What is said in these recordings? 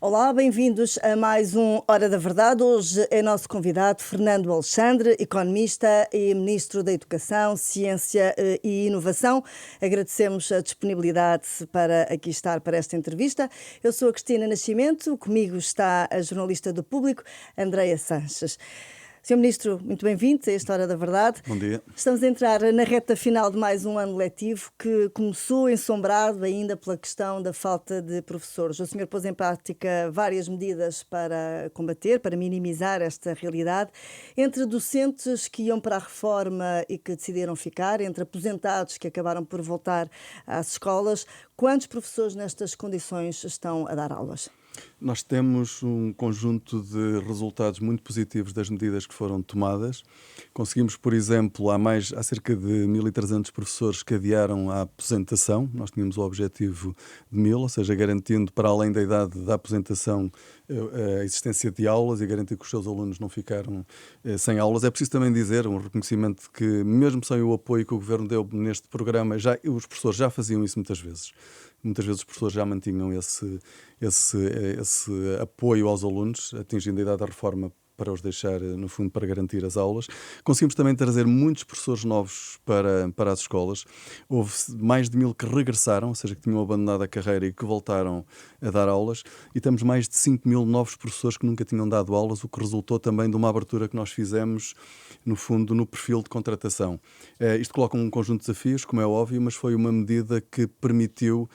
Olá, bem-vindos a mais um Hora da Verdade. Hoje é nosso convidado Fernando Alexandre, economista e Ministro da Educação, Ciência e Inovação. Agradecemos a disponibilidade para aqui estar para esta entrevista. Eu sou a Cristina Nascimento, comigo está a jornalista do Público, Andreia Sanches. Sr. Ministro, muito bem-vindo a esta Hora da Verdade. Bom dia. Estamos a entrar na reta final de mais um ano letivo que começou ensombrado ainda pela questão da falta de professores. O senhor pôs em prática várias medidas para combater, para minimizar esta realidade. Entre docentes que iam para a reforma e que decidiram ficar, entre aposentados que acabaram por voltar às escolas, quantos professores nestas condições estão a dar aulas? Nós temos um conjunto de resultados muito positivos das medidas que foram tomadas. Conseguimos, por exemplo, há cerca de 1.300 professores que adiaram a aposentação. Nós tínhamos o objetivo de 1.000, ou seja, garantindo para além da idade da aposentação a existência de aulas e garantir que os seus alunos não ficaram sem aulas. É preciso também dizer, um reconhecimento que mesmo sem o apoio que o Governo deu neste programa, os professores já faziam isso muitas vezes. Muitas vezes os professores já mantinham esse apoio aos alunos, atingindo a idade da reforma para os deixar, no fundo, para garantir as aulas. Conseguimos também trazer muitos professores novos para as escolas. Houve mais de 1.000 que regressaram, ou seja, que tinham abandonado a carreira e que voltaram a dar aulas. E temos mais de 5.000 novos professores que nunca tinham dado aulas, o que resultou também de uma abertura que nós fizemos, no fundo, no perfil de contratação. Isto coloca um conjunto de desafios, como é óbvio, mas foi uma medida que permitiu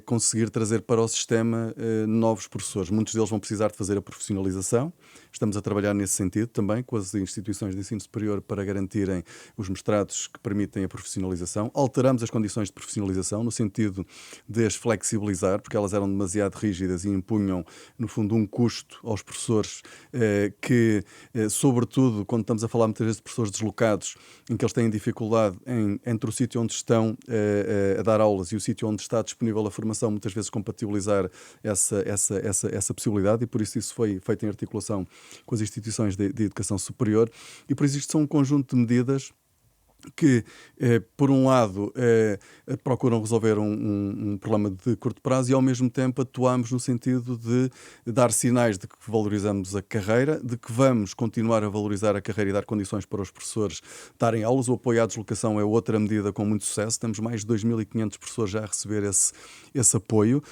conseguir trazer para o sistema novos professores. Muitos deles vão precisar de fazer a profissionalização. Estamos a trabalhar nesse sentido também com as instituições de ensino superior para garantirem os mestrados que permitem a profissionalização. Alteramos as condições de profissionalização no sentido de as flexibilizar, porque elas eram demasiado rígidas e impunham, no fundo, um custo aos professores que, sobretudo, quando estamos a falar muitas vezes de professores deslocados, em que eles têm dificuldade entre o sítio onde estão a dar aulas e o sítio onde está disponível a formação, muitas vezes compatibilizar essa possibilidade, e por isso foi feito em articulação com as instituições de educação superior, e por isso isto são um conjunto de medidas que, por um lado, procuram resolver um problema de curto prazo e, ao mesmo tempo, atuamos no sentido de dar sinais de que valorizamos a carreira, de que vamos continuar a valorizar a carreira e dar condições para os professores darem aulas. O apoio à deslocação é outra medida com muito sucesso. Temos mais de 2.500 professores já a receber esse apoio,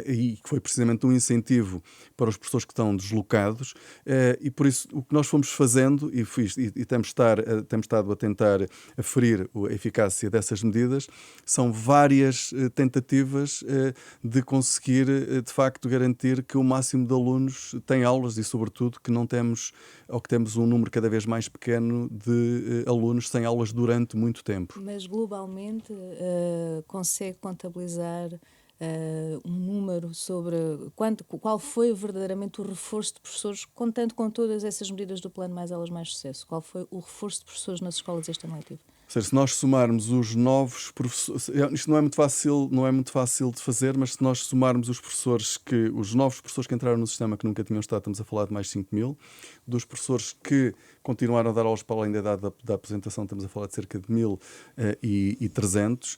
e que foi precisamente um incentivo para os professores que estão deslocados, e por isso o que nós fomos fazendo e temos estado a tentar aferir a eficácia dessas medidas, são várias tentativas de conseguir, de facto, garantir que o máximo de alunos têm aulas e, sobretudo, que temos um número cada vez mais pequeno de alunos sem aulas durante muito tempo. Mas, globalmente, consegue contabilizar um número sobre qual foi verdadeiramente o reforço de professores, contando com todas essas medidas do Plano Mais Aulas Mais Sucesso? Qual foi o reforço de professores nas escolas este ano letivo? Ou seja, se nós somarmos os novos professores, isto não é muito fácil de fazer, mas se nós somarmos os novos professores que entraram no sistema que nunca tinham estado, estamos a falar de mais 5.000, dos professores que continuaram a dar aulas para além da idade da aposentação, estamos a falar de cerca de 1.300.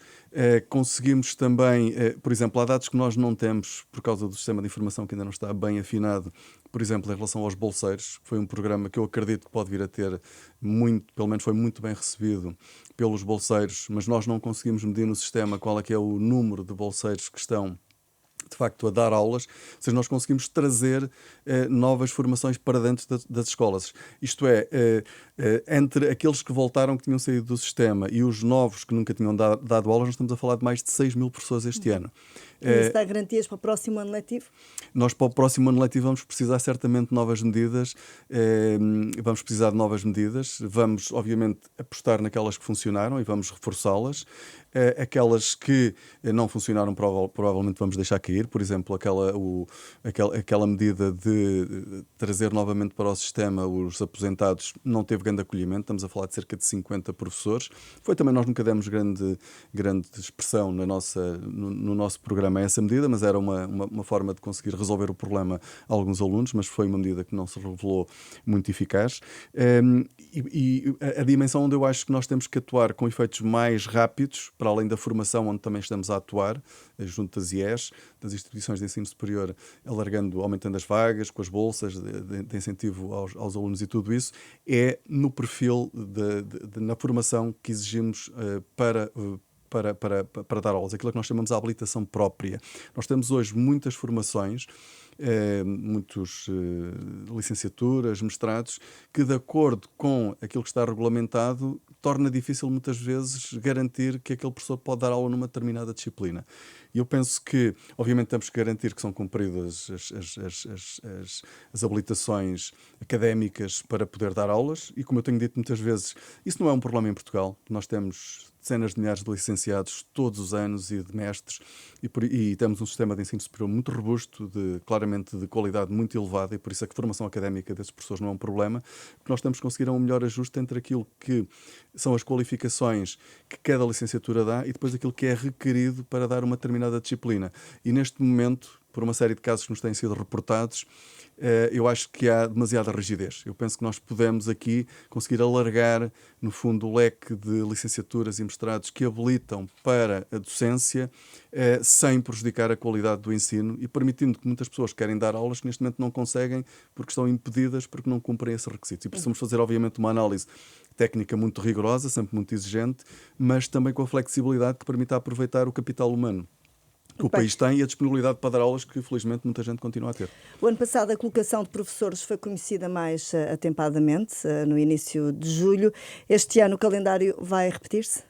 Conseguimos também, por exemplo, há dados que nós não temos por causa do sistema de informação que ainda não está bem afinado, por exemplo, em relação aos bolseiros. Foi um programa que eu acredito que pode vir a ter pelo menos foi muito bem recebido pelos bolseiros, mas nós não conseguimos medir no sistema qual é que é o número de bolseiros que estão, de facto, a dar aulas. Ou seja, nós conseguimos trazer novas formações para dentro das escolas. Isto é, entre aqueles que voltaram, que tinham saído do sistema, e os novos que nunca tinham dado aulas, nós estamos a falar de mais de 6.000 pessoas este ano. E isso dá garantias para o próximo ano letivo? Nós, para o próximo ano letivo, vamos precisar certamente de novas medidas. Vamos, obviamente, apostar naquelas que funcionaram e vamos reforçá-las. Aquelas que não funcionaram, provavelmente vamos deixar cair. Por exemplo, aquela medida de trazer novamente para o sistema os aposentados não teve grande acolhimento. Estamos a falar de cerca de 50 professores. Nós nunca demos grande expressão no nosso programa a essa medida, mas era uma forma de conseguir resolver o problema a alguns alunos, mas foi uma medida que não se revelou muito eficaz. E a dimensão onde eu acho que nós temos que atuar com efeitos mais rápidos, para além da formação, onde também estamos a atuar, junto das IES, das instituições de ensino superior, aumentando as vagas, com as bolsas de incentivo aos alunos e tudo isso, é no perfil, na formação que exigimos para dar aulas, aquilo que nós chamamos de habilitação própria. Nós temos hoje muitas formações, muitas licenciaturas, mestrados, que de acordo com aquilo que está regulamentado, torna difícil muitas vezes garantir que aquele professor pode dar aula numa determinada disciplina. E eu penso que, obviamente, temos que garantir que são cumpridas as habilitações académicas para poder dar aulas, e como eu tenho dito muitas vezes, isso não é um problema em Portugal. Nós temos dezenas de milhares de licenciados todos os anos e de mestres, e temos um sistema de ensino superior muito robusto, claramente de qualidade muito elevada, e por isso é que a formação académica desses professores não é um problema, porque nós temos que conseguir um melhor ajuste entre aquilo que são as qualificações que cada licenciatura dá e depois aquilo que é requerido para dar uma determinada disciplina. E neste momento, por uma série de casos que nos têm sido reportados, eu acho que há demasiada rigidez. Eu penso que nós podemos aqui conseguir alargar, no fundo, o leque de licenciaturas e mestrados que habilitam para a docência, sem prejudicar a qualidade do ensino e permitindo que muitas pessoas querem dar aulas que neste momento não conseguem porque estão impedidas, porque não cumprem esses requisitos. E precisamos fazer, obviamente, uma análise técnica muito rigorosa, sempre muito exigente, mas também com a flexibilidade que permita aproveitar o capital humano que o país tem e a disponibilidade para dar aulas que, felizmente, muita gente continua a ter. O ano passado a colocação de professores foi conhecida mais atempadamente, no início de julho. Este ano o calendário vai repetir-se?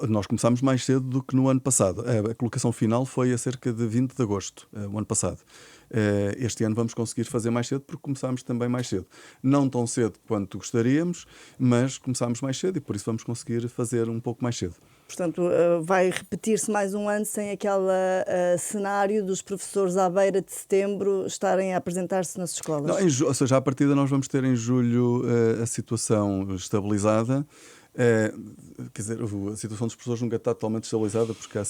Nós começámos mais cedo do que no ano passado. A colocação final foi a cerca de 20 de agosto, o ano passado. Este ano vamos conseguir fazer mais cedo porque começámos também mais cedo. Não tão cedo quanto gostaríamos, mas começámos mais cedo e por isso vamos conseguir fazer um pouco mais cedo. Portanto, vai repetir-se mais um ano sem aquele cenário dos professores à beira de setembro estarem a apresentar-se nas escolas? Não, ou seja, à partida nós vamos ter em julho a situação estabilizada. Quer dizer, a situação dos professores nunca está totalmente estabilizada porque há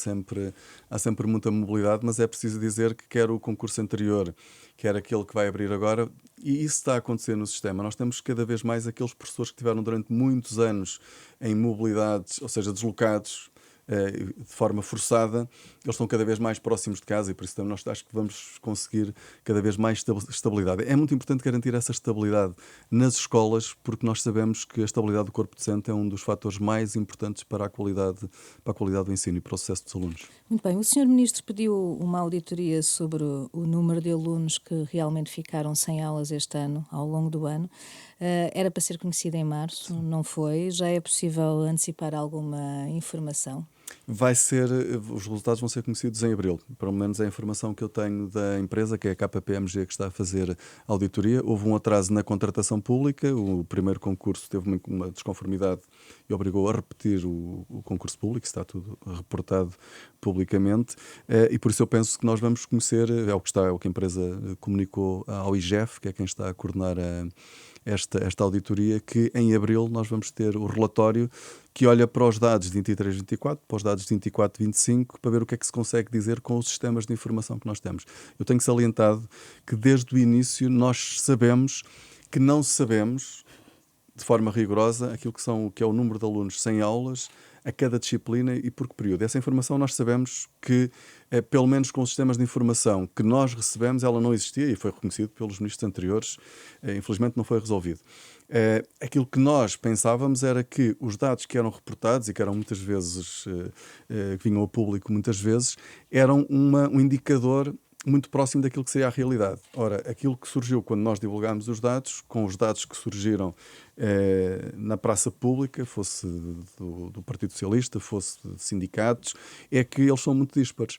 sempre muita mobilidade, mas é preciso dizer que quer o concurso anterior, quer aquele que vai abrir agora, e isso está a acontecer no sistema. Nós temos cada vez mais aqueles professores que tiveram durante muitos anos em mobilidades, ou seja, deslocados de forma forçada, eles estão cada vez mais próximos de casa e por isso também nós acho que vamos conseguir cada vez mais estabilidade. É muito importante garantir essa estabilidade nas escolas porque nós sabemos que a estabilidade do corpo docente é um dos fatores mais importantes para a qualidade do ensino e para o sucesso dos alunos. Muito bem, o Sr. Ministro pediu uma auditoria sobre o número de alunos que realmente ficaram sem aulas este ano, ao longo do ano. Era para ser conhecida em março, não foi? Já é possível antecipar alguma informação? Os resultados vão ser conhecidos em abril, pelo menos é a informação que eu tenho da empresa, que é a KPMG, que está a fazer a auditoria. Houve um atraso na contratação pública, o primeiro concurso teve uma desconformidade e obrigou a repetir o concurso público, está tudo reportado publicamente, e por isso eu penso que nós vamos conhecer, é o que a empresa comunicou ao IGEF, que é quem está a coordenar esta auditoria, que em abril nós vamos ter o relatório que olha para os dados de 23-24, para os dados de 24-25, para ver o que é que se consegue dizer com os sistemas de informação que nós temos. Eu tenho salientado que desde o início nós sabemos que não sabemos, de forma rigorosa, que é o número de alunos sem aulas a cada disciplina e por que período. Essa informação nós sabemos que, pelo menos com os sistemas de informação que nós recebemos, ela não existia e foi reconhecido pelos ministros anteriores. Infelizmente não foi resolvido. Aquilo que nós pensávamos era que os dados que eram reportados e que eram muitas vezes, que vinham ao público muitas vezes, eram um indicador muito próximo daquilo que seria a realidade. Ora, aquilo que surgiu quando nós divulgámos os dados, com os dados que surgiram na praça pública, fosse do Partido Socialista, fosse de sindicatos, é que eles são muito díspares.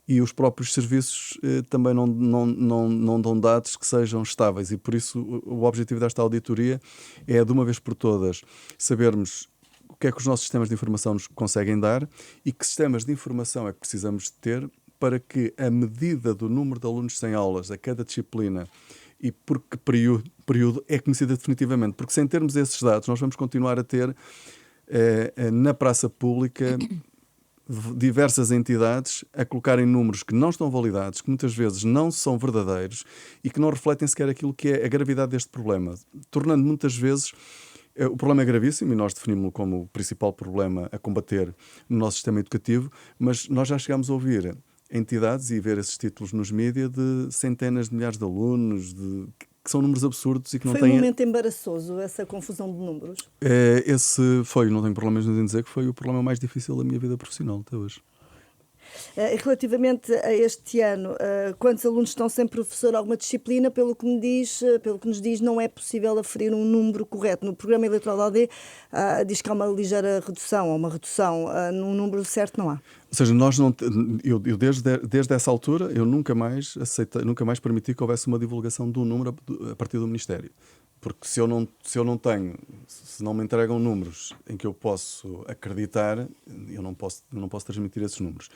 E os próprios serviços também não dão dados que sejam estáveis. E por isso o objetivo desta auditoria é, de uma vez por todas, sabermos o que é que os nossos sistemas de informação nos conseguem dar e que sistemas de informação é que precisamos de ter para que a medida do número de alunos sem aulas a cada disciplina e por que período é conhecida definitivamente. Porque sem termos esses dados, nós vamos continuar a ter na praça pública diversas entidades a colocarem números que não estão validados, que muitas vezes não são verdadeiros e que não refletem sequer aquilo que é a gravidade deste problema, tornando muitas vezes O problema é gravíssimo e nós definimos-lo como o principal problema a combater no nosso sistema educativo, mas nós já chegámos a ouvir entidades e ver esses títulos nos mídias de centenas de milhares de alunos, que são números absurdos e que não Foi têm... um momento embaraçoso, essa confusão de números? Esse foi, não tenho problemas em dizer que foi o problema mais difícil da minha vida profissional até hoje. Relativamente a este ano, quantos alunos estão sem professor alguma disciplina? Pelo que nos diz, não é possível aferir um número correto. No programa eleitoral da AD diz que há uma ligeira redução, ou uma redução, num número certo não há. Ou seja, eu desde essa altura, eu nunca mais permiti que houvesse uma divulgação do número a partir do Ministério. Porque se eu não tenho, se não me entregam números em que eu posso acreditar, eu não posso transmitir esses números.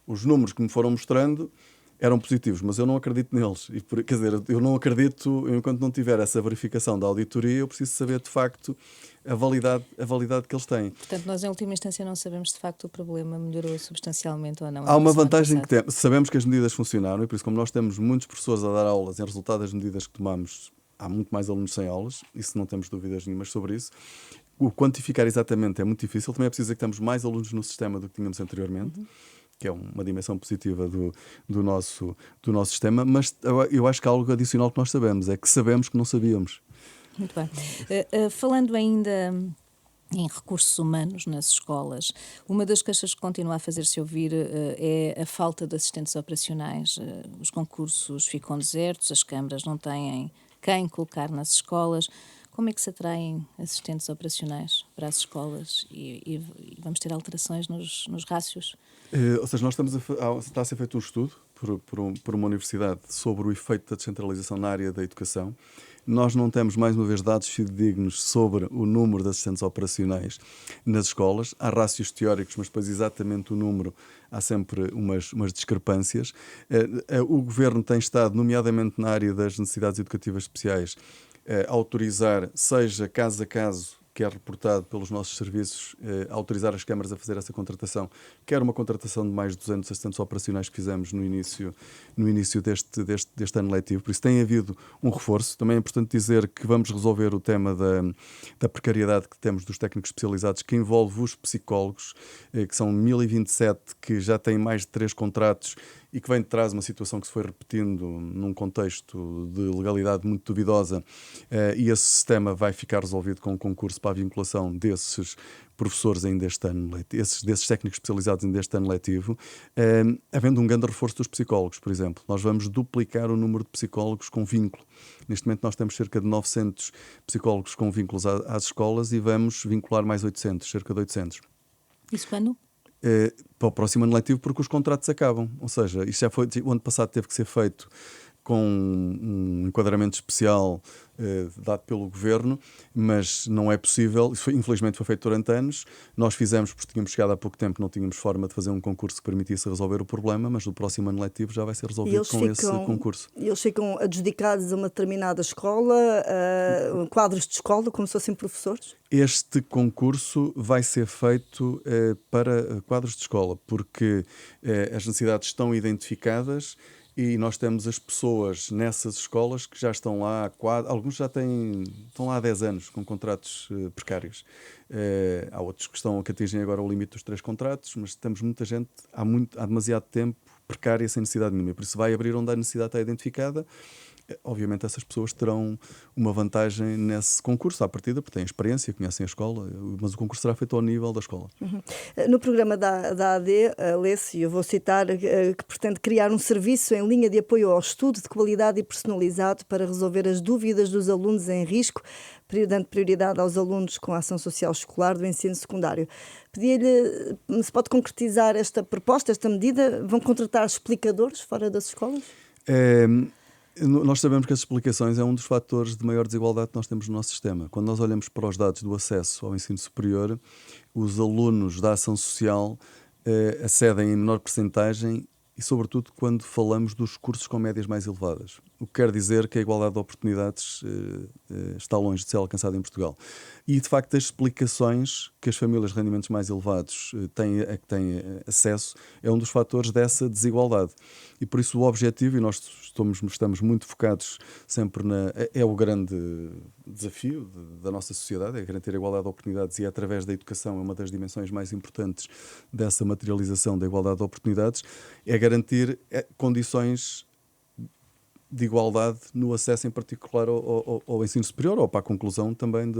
Os números que me foram mostrando eram positivos, mas eu não acredito neles. Quer dizer, eu não acredito, enquanto não tiver essa verificação da auditoria, eu preciso saber de facto a validade que eles têm. Portanto, nós em última instância não sabemos de facto o problema melhorou substancialmente ou não. Há uma vantagem que temos, sabemos que as medidas funcionaram e por isso, como nós temos muitos professores a dar aulas em resultado das medidas que tomamos, há muito mais alunos sem aulas, isso não temos dúvidas nenhumas sobre isso. O quantificar exatamente é muito difícil, também é preciso dizer que temos mais alunos no sistema do que tínhamos anteriormente, que é uma dimensão positiva do nosso sistema, mas eu acho que há algo adicional que nós sabemos, é que sabemos que não sabíamos. Muito bem. Falando ainda em recursos humanos nas escolas, uma das queixas que continua a fazer-se ouvir é a falta de assistentes operacionais. Os concursos ficam desertos, as câmaras não têm quem colocar nas escolas. Como é que se atraem assistentes operacionais para as escolas e vamos ter alterações nos rácios? Ou seja, está a ser feito um estudo por uma universidade sobre o efeito da descentralização na área da educação. Nós não temos, mais uma vez, dados fidedignos sobre o número de assistentes operacionais nas escolas. Há rácios teóricos, mas depois exatamente o número, há sempre umas discrepâncias. O Governo tem estado, nomeadamente na área das necessidades educativas especiais, a autorizar, seja caso a caso, que é reportado pelos nossos serviços, autorizar as câmaras a fazer essa contratação, quer uma contratação de mais de 200 assistentes operacionais que fizemos no início deste ano letivo. Por isso tem havido um reforço. Também é importante dizer que vamos resolver o tema da precariedade que temos dos técnicos especializados, que envolve os psicólogos, que são 1027, que já têm mais de 3 contratos e que vem de trás uma situação que se foi repetindo num contexto de legalidade muito duvidosa, e esse sistema vai ficar resolvido com um concurso para a vinculação desses professores ainda este ano, desses técnicos especializados ainda este ano letivo, havendo um grande reforço dos psicólogos, por exemplo. Nós vamos duplicar o número de psicólogos com vínculo. Neste momento nós temos cerca de 900 psicólogos com vínculos às escolas e vamos vincular mais 800, cerca de 800. Isso quando? Para o próximo ano letivo, porque os contratos acabam. Ou seja, isto já foi, o ano passado teve que ser feito com um enquadramento especial dado pelo Governo, mas não é possível. Isso infelizmente foi feito durante anos. Nós fizemos porque tínhamos chegado há pouco tempo, não tínhamos forma de fazer um concurso que permitisse resolver o problema, mas no próximo ano letivo já vai ser resolvido esse concurso. Eles ficam adjudicados a uma determinada escola, quadros de escola, como se fossem professores? Este concurso vai ser feito para quadros de escola, porque as necessidades estão identificadas. E nós temos as pessoas nessas escolas que já estão lá, alguns já estão lá há 10 anos com contratos precários. Há outros que atingem agora o limite dos 3 contratos, mas temos muita gente, há demasiado tempo precária sem necessidade nenhuma. Por isso vai abrir onde a necessidade está identificada. Obviamente essas pessoas terão uma vantagem nesse concurso à partida, porque têm experiência, conhecem a escola, mas o concurso será feito ao nível da escola. No programa da AD, lê-se, e eu vou citar, que pretende criar um serviço em linha de apoio ao estudo de qualidade e personalizado para resolver as dúvidas dos alunos em risco, dando prioridade aos alunos com ação social escolar do ensino secundário. Pedia-lhe, se pode concretizar esta proposta, esta medida? Vão contratar explicadores fora das escolas? Nós sabemos que as explicações é um dos fatores de maior desigualdade que nós temos no nosso sistema. Quando nós olhamos para os dados do acesso ao ensino superior, os alunos da ação social acedem em menor percentagem e, sobretudo, quando falamos dos cursos com médias mais elevadas. O que quer dizer que a igualdade de oportunidades está longe de ser alcançada em Portugal. E, de facto, as explicações que as famílias de rendimentos mais elevados têm acesso é um dos fatores dessa desigualdade. e por isso o objetivo, e nós estamos muito focados sempre é o grande desafio da nossa sociedade, é garantir a igualdade de oportunidades, e através da educação é uma das dimensões mais importantes dessa materialização da igualdade de oportunidades, é garantir condições de igualdade no acesso, em particular, ao ensino superior, ou para a conclusão também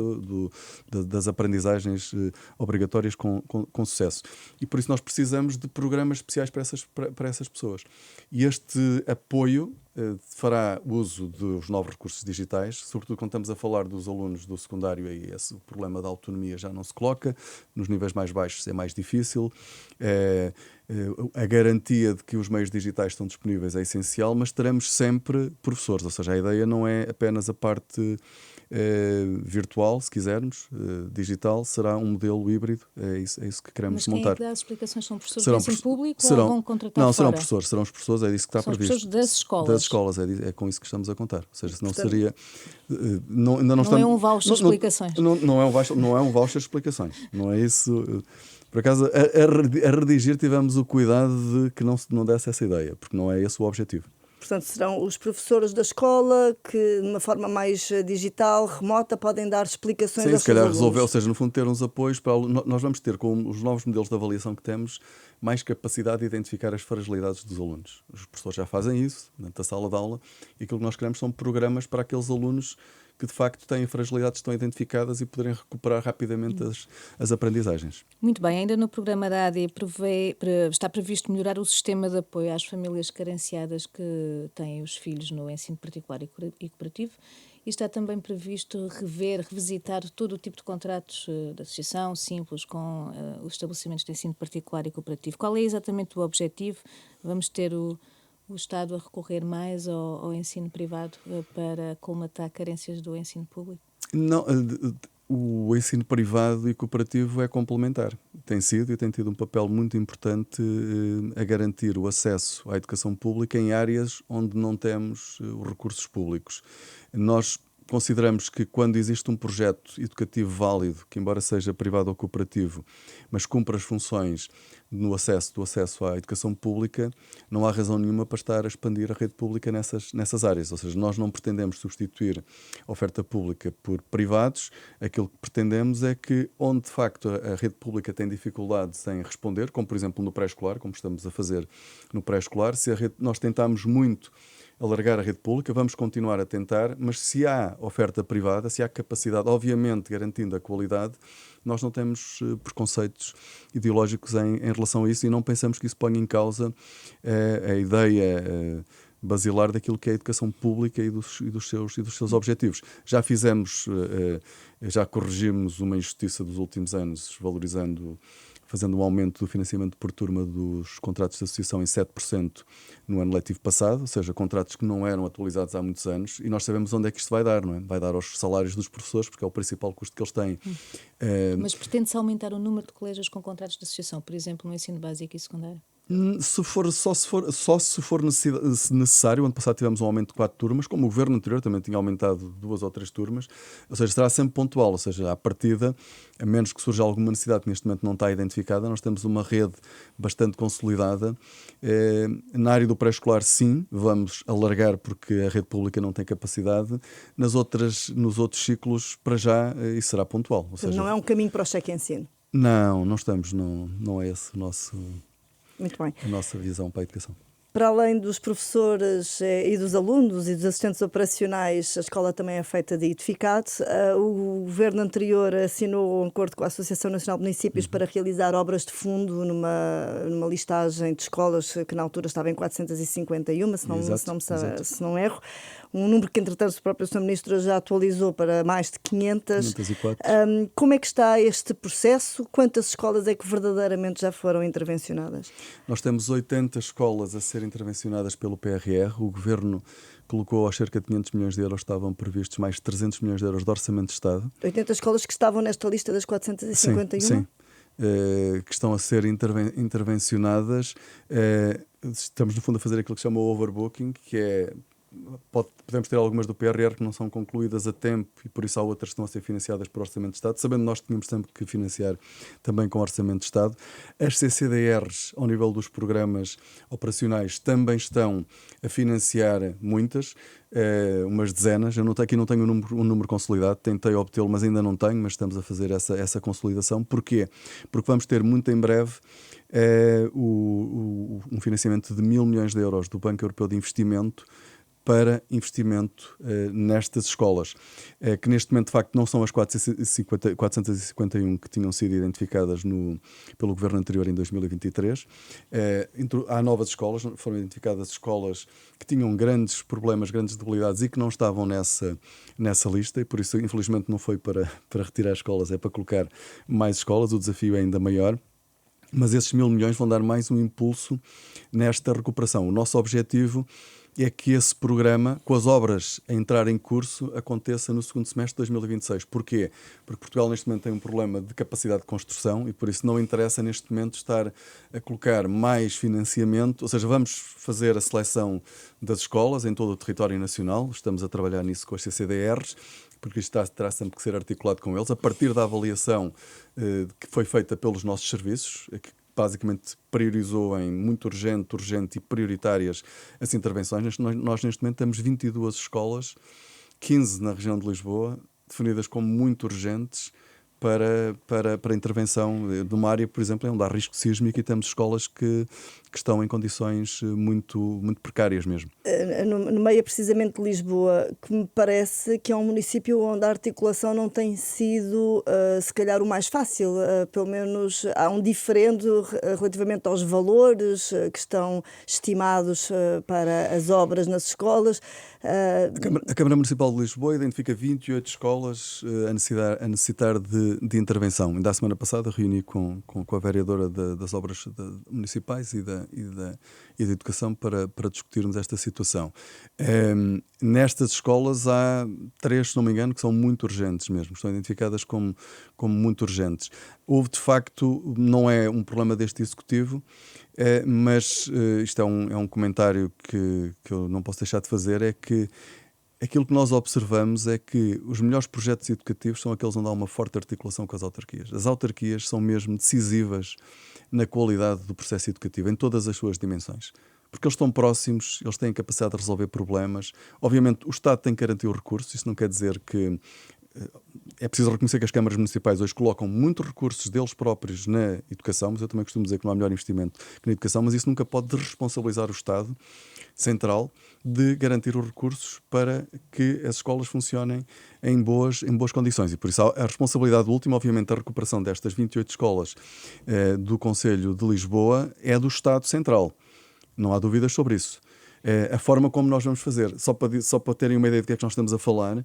das aprendizagens obrigatórias com sucesso. E por isso nós precisamos de programas especiais para essas pessoas. E este apoio fará uso dos novos recursos digitais, sobretudo quando estamos a falar dos alunos do secundário, aí o problema da autonomia já não se coloca, nos níveis mais baixos é mais difícil. A garantia de que os meios digitais estão disponíveis é essencial, mas teremos sempre professores, ou seja, a ideia não é apenas a parte virtual, se quisermos, digital, será um modelo híbrido, é isso que queremos montar. Mas quem é que dá as explicações? São professores do ensino público ou vão contratar Não, fora? serão os professores, é isso que está São previsto. Os professores das escolas. Das escolas, é com isso que estamos a contar. Ou seja, senão Portanto, seria... Não é um voucher de explicações. Não é um voucher de explicações. Não é isso... Por acaso, a redigir tivemos o cuidado de que não desse essa ideia, porque não é esse o objetivo. Portanto, serão os professores da escola que, de uma forma mais digital, remota, podem dar explicações aos se calhar seus resolver, ou alunos. seja, no fundo ter uns apoios para nós vamos ter, com os novos modelos de avaliação que temos, mais capacidade de identificar as fragilidades dos alunos. Os professores já fazem isso, dentro da sala de aula, e aquilo que nós queremos são programas para aqueles alunos que de facto têm fragilidades, estão identificadas, e poderem recuperar rapidamente as aprendizagens. Muito bem, ainda no programa da AD está previsto melhorar o sistema de apoio às famílias carenciadas que têm os filhos no ensino particular e cooperativo, e está também previsto revisitar todo o tipo de contratos de associação simples com os estabelecimentos de ensino particular e cooperativo. Qual é exatamente o objetivo? Vamos ter o Estado a recorrer mais ao ensino privado para colmatar carências do ensino público? Não, o ensino privado e cooperativo é complementar. Tem sido e tem tido um papel muito importante a garantir o acesso à educação pública em áreas onde não temos os recursos públicos. Nós consideramos que quando existe um projeto educativo válido, que embora seja privado ou cooperativo, mas cumpra as funções do acesso à educação pública, não há razão nenhuma para estar a expandir a rede pública nessas áreas. Ou seja, nós não pretendemos substituir a oferta pública por privados. Aquilo que pretendemos é que, onde de facto a rede pública tem dificuldades em responder, como por exemplo no pré-escolar, como estamos a fazer no pré-escolar, nós tentamos muito alargar a rede pública, vamos continuar a tentar, mas se há oferta privada, se há capacidade, obviamente garantindo a qualidade, nós não temos preconceitos ideológicos em relação a isso, e não pensamos que isso ponha em causa a ideia basilar daquilo que é a educação pública e dos seus objetivos. Já corrigimos uma injustiça dos últimos anos, fazendo um aumento do financiamento por turma dos contratos de associação em 7% no ano letivo passado, ou seja, contratos que não eram atualizados há muitos anos, e nós sabemos onde é que isto vai dar, não é? Vai dar aos salários dos professores, porque é o principal custo que eles têm. Mas pretende-se aumentar o número de colégios com contratos de associação, por exemplo, no ensino básico e secundário? Se for necessário. Ano passado tivemos um aumento de 4 turmas, como o governo anterior também tinha aumentado 2 ou 3 turmas, ou seja, será sempre pontual, ou seja, à partida, a menos que surja alguma necessidade que neste momento não está identificada, nós temos uma rede bastante consolidada. Na área do pré-escolar, sim, vamos alargar porque a rede pública não tem capacidade. Nos outros ciclos, para já, isso será pontual. Ou seja, Não é um caminho para o cheque-ensino. não estamos, não é esse Muito bem. a nossa visão para a educação. Para além dos professores e dos alunos e dos assistentes operacionais, a escola também é feita de edificado. O governo anterior assinou um acordo com a Associação Nacional de Municípios para realizar obras de fundo numa listagem de escolas que na altura estava em 451, se não erro. Um número que, entretanto, o próprio Sr. Ministro já atualizou para mais de 500. 504. Como é que está este processo? Quantas escolas é que verdadeiramente já foram intervencionadas? Nós temos 80 escolas a ser intervencionadas pelo PRR. O Governo colocou aos cerca de 500 milhões de euros, estavam previstos mais 300 milhões de euros de orçamento de Estado. 80 escolas que estavam nesta lista das 451? Sim. Que estão a ser intervencionadas. Estamos, no fundo, a fazer aquilo que se chama overbooking, que é podemos ter algumas do PRR que não são concluídas a tempo e por isso há outras que estão a ser financiadas por Orçamento de Estado, sabendo que nós tínhamos sempre que financiar também com Orçamento de Estado. As CCDRs, ao nível dos programas operacionais, também estão a financiar muitas, umas dezenas. Aqui não tenho um número consolidado, tentei obtê-lo, mas ainda não tenho, mas estamos a fazer essa consolidação. Porquê? Porque vamos ter muito em breve um financiamento de 1.000 milhões de euros do Banco Europeu de Investimento para investimento nestas escolas, que neste momento de facto não são as 451 que tinham sido identificadas pelo governo anterior em 2023. Há novas escolas, foram identificadas escolas que tinham grandes problemas, grandes debilidades e que não estavam nessa lista, e por isso infelizmente não foi para retirar escolas, é para colocar mais escolas. O desafio é ainda maior. Mas esses 1.000 milhões vão dar mais um impulso nesta recuperação. O nosso objetivo é que esse programa, com as obras a entrar em curso, aconteça no segundo semestre de 2026. Porquê? Porque Portugal neste momento tem um problema de capacidade de construção e por isso não interessa neste momento estar a colocar mais financiamento, ou seja, vamos fazer a seleção das escolas em todo o território nacional, estamos a trabalhar nisso com as CCDRs, porque isto terá sempre que ser articulado com eles, a partir da avaliação que foi feita pelos nossos serviços, que basicamente priorizou em muito urgente e prioritárias as intervenções. Nós neste momento temos 22 escolas, 15 na região de Lisboa, definidas como muito urgentes para a intervenção de uma área, por exemplo, onde há risco sísmico, e temos escolas que estão em condições muito precárias mesmo. No meio precisamente de Lisboa, que me parece que é um município onde a articulação não tem sido, se calhar, o mais fácil. Pelo menos há um diferendo relativamente aos valores que estão estimados para as obras nas escolas. A Câmara Municipal de Lisboa identifica 28 escolas a necessitar de intervenção. Ainda a semana passada reuni com a vereadora das obras municipais e da educação para discutirmos esta situação. Nestas escolas há 3, se não me engano, que são muito urgentes mesmo, estão identificadas como muito urgentes. Houve, de facto, não é um problema deste Executivo, mas isto é um comentário que eu não posso deixar de fazer, é que aquilo que nós observamos é que os melhores projetos educativos são aqueles onde há uma forte articulação com as autarquias. As autarquias são mesmo decisivas na qualidade do processo educativo, em todas as suas dimensões. Porque eles estão próximos, eles têm capacidade de resolver problemas. Obviamente, o Estado tem que garantir os recursos, isso não quer dizer que... É preciso reconhecer que as câmaras municipais hoje colocam muitos recursos deles próprios na educação, mas eu também costumo dizer que não há melhor investimento que na educação, mas isso nunca pode desresponsabilizar o Estado central de garantir os recursos para que as escolas funcionem em boas condições. E por isso a responsabilidade última, obviamente, da recuperação destas 28 escolas do Concelho de Lisboa é do Estado central. Não há dúvidas sobre isso. A forma como nós vamos fazer, só para terem uma ideia de que é que nós estamos a falar,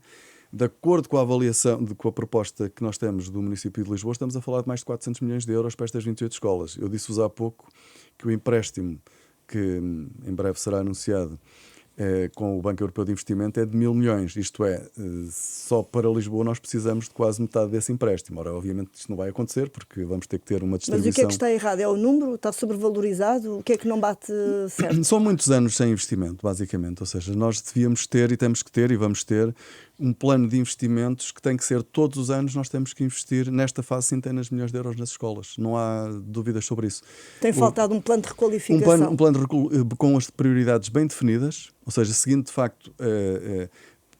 de acordo com a avaliação, com a proposta que nós temos do município de Lisboa, estamos a falar de mais de 400 milhões de euros para estas 28 escolas. Eu disse-vos há pouco que o empréstimo, que em breve será anunciado com o Banco Europeu de Investimento, é de 1.000 milhões. Isto é, só para Lisboa nós precisamos de quase metade desse empréstimo. Ora, obviamente isto não vai acontecer, porque vamos ter que ter uma distribuição... Mas o que é que está errado? É o número? Está sobrevalorizado? O que é que não bate certo? São muitos anos sem investimento, basicamente. Ou seja, nós devíamos ter e temos que ter e vamos ter um plano de investimentos que tem que ser todos os anos. Nós temos que investir nesta fase centenas de milhões de euros nas escolas. Não há dúvidas sobre isso. Tem faltado um plano de requalificação. Um plano com as prioridades bem definidas, ou seja, seguindo de facto,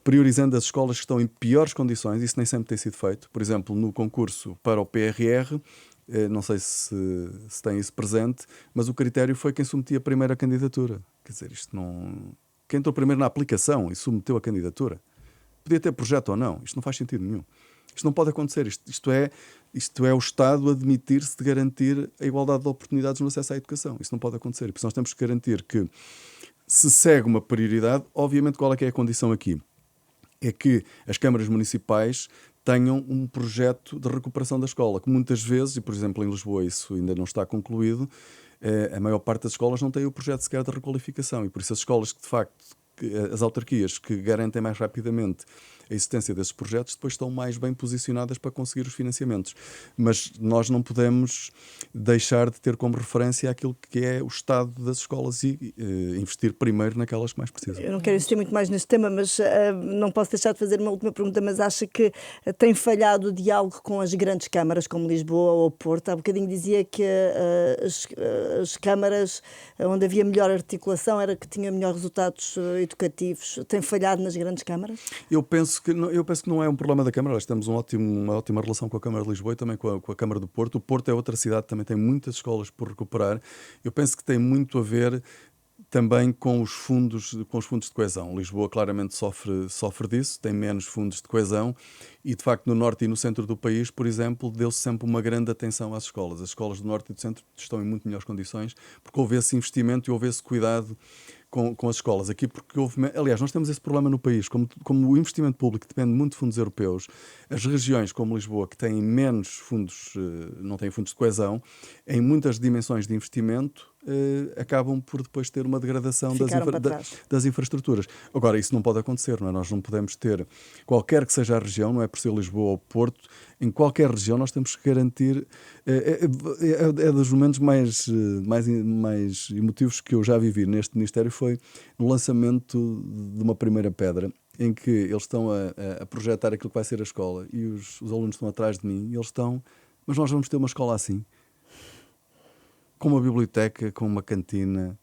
priorizando as escolas que estão em piores condições. Isso nem sempre tem sido feito. Por exemplo, no concurso para o PRR, não sei se tem isso presente, mas o critério foi quem submetia a primeira candidatura. Quer dizer, isto não... Quem entrou primeiro na aplicação e submeteu a candidatura. Podia ter projeto ou não. Isto não faz sentido nenhum. Isto não pode acontecer. Isto é o Estado admitir-se de garantir a igualdade de oportunidades no acesso à educação. Isso não pode acontecer. E por isso nós temos que garantir que, se segue uma prioridade, obviamente qual é que é a condição aqui? É que as câmaras municipais tenham um projeto de recuperação da escola, que muitas vezes, e por exemplo em Lisboa isso ainda não está concluído, a maior parte das escolas não tem o projeto sequer de requalificação, e por isso as escolas que de facto as autarquias que garantem mais rapidamente a existência desses projetos depois estão mais bem posicionadas para conseguir os financiamentos. Mas nós não podemos deixar de ter como referência aquilo que é o estado das escolas e investir primeiro naquelas que mais precisam. Eu não quero insistir muito mais neste tema, mas não posso deixar de fazer uma última pergunta, mas acha que tem falhado o diálogo com as grandes câmaras, como Lisboa ou Porto? Há bocadinho dizia que as câmaras onde havia melhor articulação era que tinha melhores resultados educativos. Tem falhado nas grandes câmaras? Eu penso que não é um problema da Câmara. Nós temos uma ótima relação com a Câmara de Lisboa e também com a Câmara do Porto. O Porto é outra cidade que também tem muitas escolas por recuperar. Eu penso que tem muito a ver também com os fundos de coesão. Lisboa claramente sofre disso, tem menos fundos de coesão e, de facto, no norte e no centro do país, por exemplo, deu-se sempre uma grande atenção às escolas. As escolas do norte e do centro estão em muito melhores condições porque houve esse investimento e houve esse cuidado com as escolas aqui, porque aliás, nós temos esse problema no país, como o investimento público depende muito de fundos europeus, as regiões como Lisboa, que têm menos fundos, não têm fundos de coesão, em muitas dimensões de investimento, acabam por depois ter uma degradação das infraestruturas. Agora, isso não pode acontecer, não é? Nós não podemos ter, qualquer que seja a região, não é por ser Lisboa ou Porto, em qualquer região nós temos que garantir, é dos momentos mais emotivos que eu já vivi neste Ministério, foi no lançamento de uma primeira pedra, em que eles estão a projetar aquilo que vai ser a escola e os alunos estão atrás de mim e eles estão, mas nós vamos ter uma escola assim, com uma biblioteca, com uma cantina.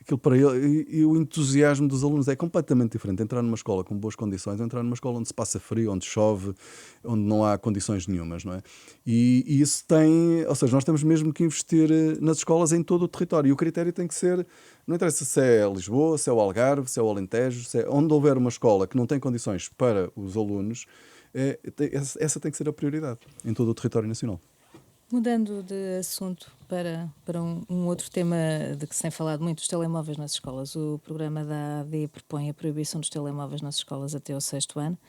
Aquilo para ele, e o entusiasmo dos alunos é completamente diferente. Entrar numa escola com boas condições, entrar numa escola onde se passa frio, onde chove, onde não há condições nenhumas, não é? E isso tem, ou seja, nós temos mesmo que investir nas escolas em todo o território. E o critério tem que ser, não interessa se é Lisboa, se é o Algarve, se é o Alentejo, onde houver uma escola que não tem condições para os alunos, essa tem que ser a prioridade em todo o território nacional. Mudando de assunto para um outro tema de que se tem falado muito, os telemóveis nas escolas. O programa da AD propõe a proibição dos telemóveis nas escolas até ao 6º ano.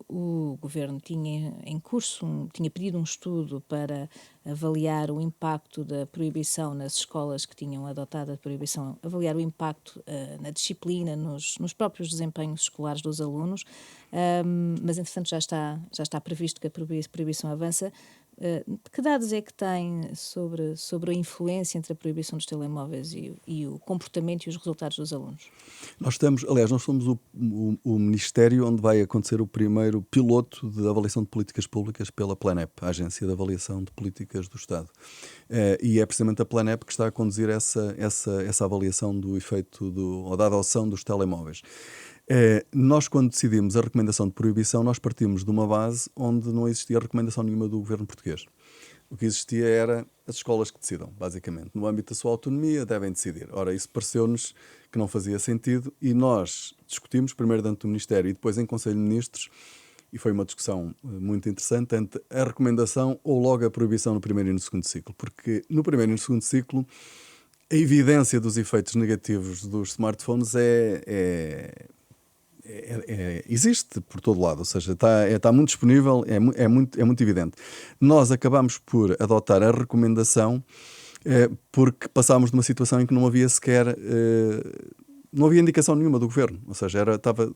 O Governo tinha em curso, tinha pedido um estudo para avaliar o impacto da proibição nas escolas que tinham adotado a proibição, avaliar o impacto na disciplina, nos próprios desempenhos escolares dos alunos, mas entretanto já está previsto que a proibição avança. Que dados é que tem sobre a influência entre a proibição dos telemóveis e o comportamento e os resultados dos alunos? Nós somos o Ministério onde vai acontecer o primeiro piloto de avaliação de políticas públicas pela Planep, a Agência de Avaliação de Políticas do Estado. E é precisamente a Planep que está a conduzir essa avaliação do efeito ou da adoção dos telemóveis. Nós, quando decidimos a recomendação de proibição, nós partimos de uma base onde não existia recomendação nenhuma do governo português. O que existia era as escolas que decidam, basicamente. No âmbito da sua autonomia, devem decidir. Ora, isso pareceu-nos que não fazia sentido e nós discutimos, primeiro dentro do Ministério e depois em Conselho de Ministros, e foi uma discussão muito interessante, entre a recomendação ou logo a proibição no primeiro e no segundo ciclo. Porque no primeiro e no segundo ciclo, a evidência dos efeitos negativos dos smartphones existe por todo lado, ou seja, está muito disponível, é muito evidente. Nós acabamos por adotar a recomendação porque passámos de uma situação em que não havia sequer não havia indicação nenhuma do governo, ou seja, estava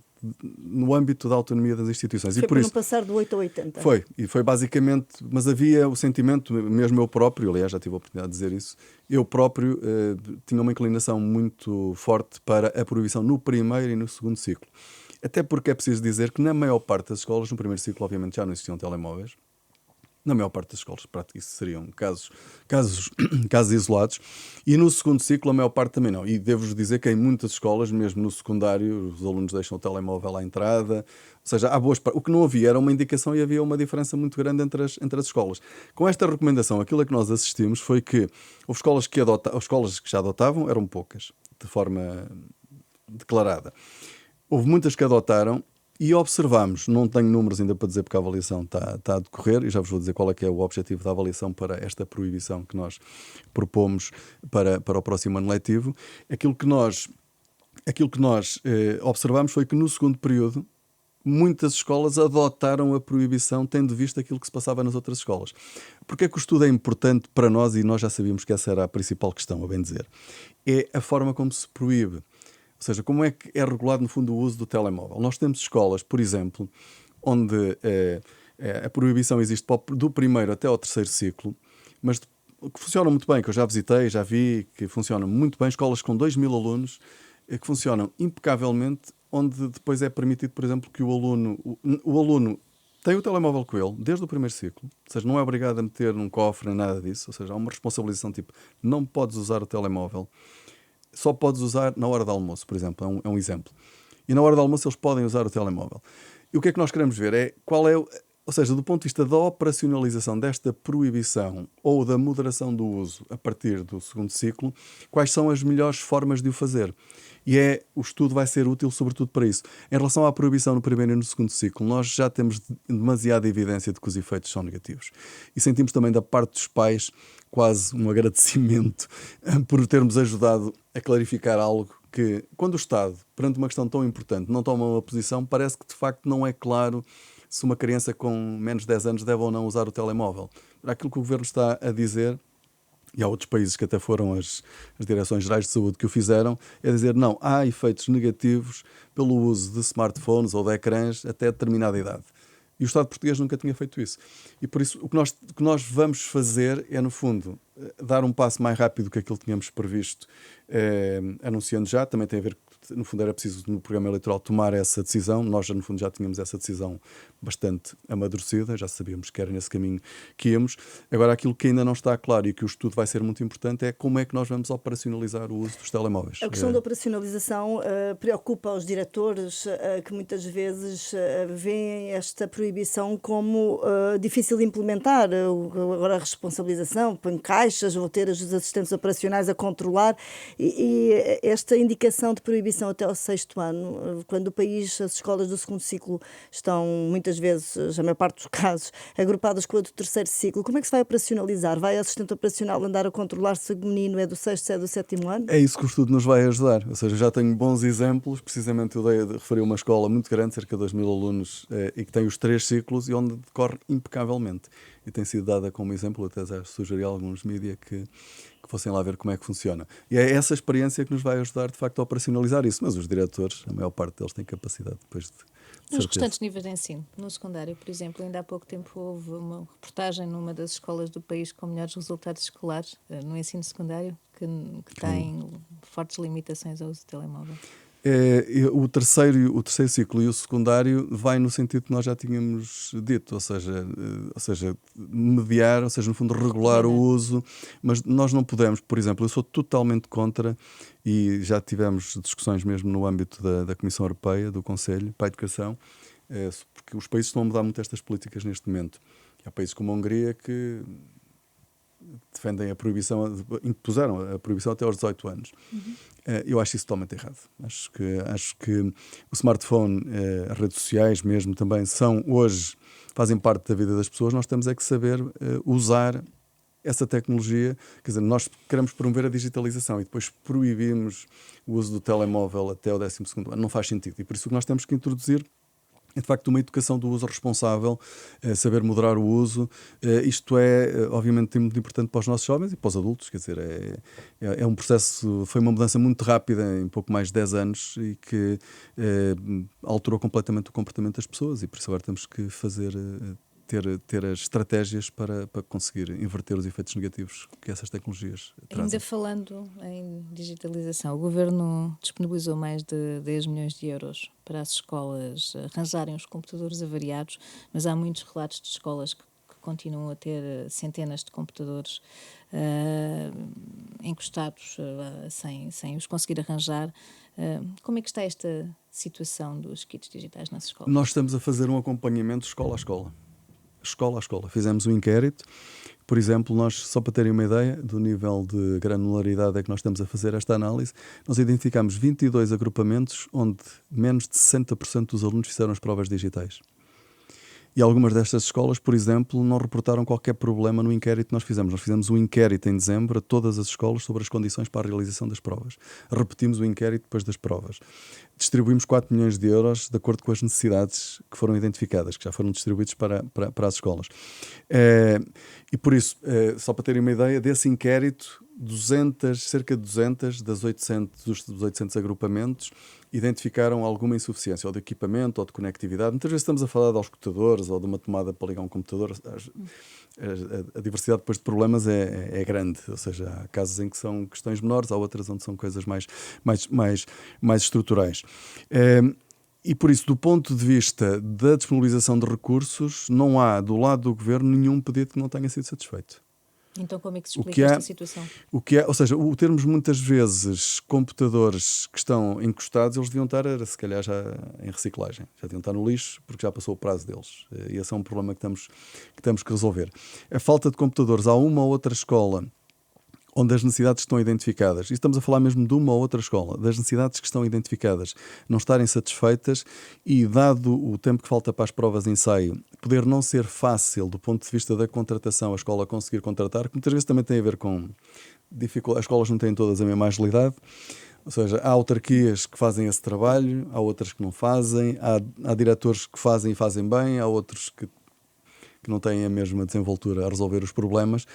no âmbito da autonomia das instituições. Foi para não passar do 8 a 80. Foi basicamente, mas havia o sentimento, mesmo eu próprio, aliás já tive a oportunidade de dizer isso, eu próprio tinha uma inclinação muito forte para a proibição no primeiro e no segundo ciclo. Até porque é preciso dizer que na maior parte das escolas, no primeiro ciclo obviamente já não existiam telemóveis, na maior parte das escolas, isso seriam casos isolados, e no segundo ciclo a maior parte também não. E devo-vos dizer que em muitas escolas, mesmo no secundário, os alunos deixam o telemóvel à entrada, ou seja, o que não havia era uma indicação e havia uma diferença muito grande entre as escolas. Com esta recomendação, aquilo a que nós assistimos foi que houve escolas que já adotavam, eram poucas, de forma declarada. Houve muitas que adotaram, e observamos, não tenho números ainda para dizer porque a avaliação está a decorrer, e já vos vou dizer qual é que é o objetivo da avaliação para esta proibição que nós propomos para o próximo ano letivo. Aquilo que nós observamos foi que no segundo período muitas escolas adotaram a proibição tendo visto aquilo que se passava nas outras escolas. Porque é que o estudo é importante para nós, e nós já sabíamos que essa era a principal questão, a bem dizer, é a forma como se proíbe. Ou seja, como é que é regulado, no fundo, o uso do telemóvel? Nós temos escolas, por exemplo, onde a proibição existe do primeiro até ao terceiro ciclo, mas que funcionam muito bem, que eu já visitei, já vi, que funcionam muito bem, escolas com 2.000 alunos, que funcionam impecavelmente, onde depois é permitido, por exemplo, que o aluno tem o telemóvel com ele, desde o primeiro ciclo, ou seja, não é obrigado a meter num cofre nem nada disso, ou seja, há uma responsabilização tipo, não podes usar o telemóvel, só podes usar na hora do almoço, por exemplo, é um exemplo. E na hora do almoço eles podem usar o telemóvel. E o que é que nós queremos ver é ou seja, do ponto de vista da operacionalização desta proibição ou da moderação do uso a partir do segundo ciclo, quais são as melhores formas de o fazer. E o estudo vai ser útil sobretudo para isso. Em relação à proibição no primeiro e no segundo ciclo, nós já temos demasiada evidência de que os efeitos são negativos. E sentimos também da parte dos pais quase um agradecimento por termos ajudado a clarificar algo que, quando o Estado, perante uma questão tão importante, não toma uma posição, parece que de facto não é claro se uma criança com menos de 10 anos deve ou não usar o telemóvel. Aquilo que o Governo está a dizer, e há outros países que até foram as Direções Gerais de Saúde que o fizeram, é dizer, não, há efeitos negativos pelo uso de smartphones ou de ecrãs até determinada idade. E o Estado português nunca tinha feito isso. E por isso o que nós vamos fazer é, no fundo, dar um passo mais rápido do que aquilo que tínhamos previsto, anunciando já. Também tem a ver, no fundo, era preciso no programa eleitoral tomar essa decisão. Nós, no fundo, já tínhamos essa decisão bastante amadurecida, já sabíamos que era nesse caminho que íamos. Agora, aquilo que ainda não está claro e que o estudo vai ser muito importante é como é que nós vamos operacionalizar o uso dos telemóveis. A questão da operacionalização preocupa os diretores que muitas vezes veem esta proibição como difícil de implementar. Agora a responsabilização, põe caixas, vou ter os assistentes operacionais a controlar e esta indicação de proibição até ao 6º ano, quando o país, as escolas do segundo ciclo estão muitas vezes, a maior parte dos casos, agrupadas com a do terceiro ciclo, como é que se vai operacionalizar? Vai o assistente operacional andar a controlar se o menino é do 6º, se é do 7º ano? É isso que o estudo nos vai ajudar. Ou seja, já tenho bons exemplos. Precisamente eu referi uma escola muito grande, cerca de 2.000 alunos, e que tem os 3 ciclos e onde decorre impecavelmente. E tem sido dada como exemplo, até já sugeri a alguns mídia que fossem lá ver como é que funciona. E é essa experiência que nos vai ajudar, de facto, a operacionalizar isso. Mas os diretores, a maior parte deles, têm capacidade depois de Nos restantes níveis de ensino, no secundário, por exemplo, ainda há pouco tempo houve uma reportagem numa das escolas do país com melhores resultados escolares no ensino secundário, que tem fortes limitações ao uso do telemóvel. O terceiro ciclo e o secundário vai no sentido que nós já tínhamos dito, ou seja, mediar, ou seja, no fundo regular o uso, mas nós não podemos, por exemplo, eu sou totalmente contra, e já tivemos discussões mesmo no âmbito da Comissão Europeia, do Conselho para a Educação, porque os países estão a mudar muito estas políticas neste momento. Há países como a Hungria que defendem a proibição, impuseram a proibição até aos 18 anos. Eu acho isso totalmente errado. Acho que o smartphone, as redes sociais mesmo também fazem parte da vida das pessoas. Nós temos é que saber usar essa tecnologia. Quer dizer, nós queremos promover a digitalização e depois proibimos o uso do telemóvel até o 12º ano. Não faz sentido. E por isso o que nós temos que introduzir é, de facto, uma educação do uso responsável, saber moderar o uso. Isto é, obviamente, muito importante para os nossos jovens e para os adultos. Quer dizer, é um processo, foi uma mudança muito rápida, em pouco mais de 10 anos, e que alterou completamente o comportamento das pessoas. E por isso agora temos que ter as estratégias para conseguir inverter os efeitos negativos que essas tecnologias trazem. Ainda falando em digitalização, o Governo disponibilizou mais de 10 milhões de euros para as escolas arranjarem os computadores avariados, mas há muitos relatos de escolas que continuam a ter centenas de computadores encostados sem os conseguir arranjar. Como é que está esta situação dos kits digitais nas escolas? Nós estamos a fazer um acompanhamento escola a escola. Escola a escola. Fizemos um inquérito. Por exemplo, nós, só para terem uma ideia do nível de granularidade é que nós estamos a fazer esta análise, nós identificamos 22 agrupamentos onde menos de 60% dos alunos fizeram as provas digitais. E algumas destas escolas, por exemplo, não reportaram qualquer problema no inquérito que nós fizemos. Nós fizemos um inquérito em dezembro a todas as escolas sobre as condições para a realização das provas. Repetimos o inquérito depois das provas. Distribuímos 4 milhões de euros de acordo com as necessidades que foram identificadas, que já foram distribuídos para as escolas. E por isso, só para terem uma ideia, desse inquérito, cerca de 200 dos 800 agrupamentos identificaram alguma insuficiência, ou de equipamento, ou de conectividade. Muitas vezes estamos a falar de auscultadores ou de uma tomada para ligar um computador. A diversidade depois de problemas é grande, ou seja, há casos em que são questões menores, há outras onde são coisas mais estruturais. E por isso, do ponto de vista da disponibilização de recursos, não há do lado do Governo nenhum pedido que não tenha sido satisfeito. Então como é que se explica esta situação? Ou seja, o termos muitas vezes computadores que estão encostados, eles deviam estar, se calhar, já em reciclagem. Já deviam estar no lixo, porque já passou o prazo deles. E esse é um problema que temos que resolver. A falta de computadores, há uma ou outra escola onde as necessidades estão identificadas, e estamos a falar mesmo de uma ou outra escola, das necessidades que estão identificadas não estarem satisfeitas, e dado o tempo que falta para as provas de ensaio, poder não ser fácil do ponto de vista da contratação a escola conseguir contratar, que muitas vezes também tem a ver com dificuldade. As escolas não têm todas a mesma agilidade, ou seja, há autarquias que fazem esse trabalho, há outras que não fazem, há diretores que fazem e fazem bem, há outros que não têm a mesma desenvoltura a resolver os problemas,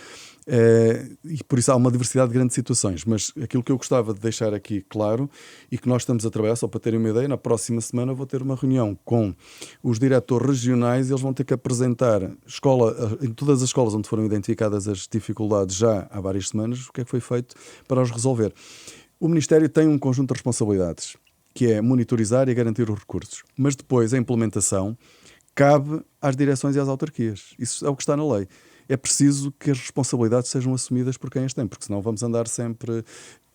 e por isso há uma diversidade de grandes situações. Mas aquilo que eu gostava de deixar aqui claro, e que nós estamos a trabalhar, só para terem uma ideia, na próxima semana vou ter uma reunião com os diretores regionais, e eles vão ter que apresentar em todas as escolas onde foram identificadas as dificuldades já há várias semanas, o que é que foi feito para os resolver. O Ministério tem um conjunto de responsabilidades, que é monitorizar e garantir os recursos, mas depois a implementação cabe às direções e às autarquias. Isso é o que está na lei. É preciso que as responsabilidades sejam assumidas por quem as tem, porque senão vamos andar sempre...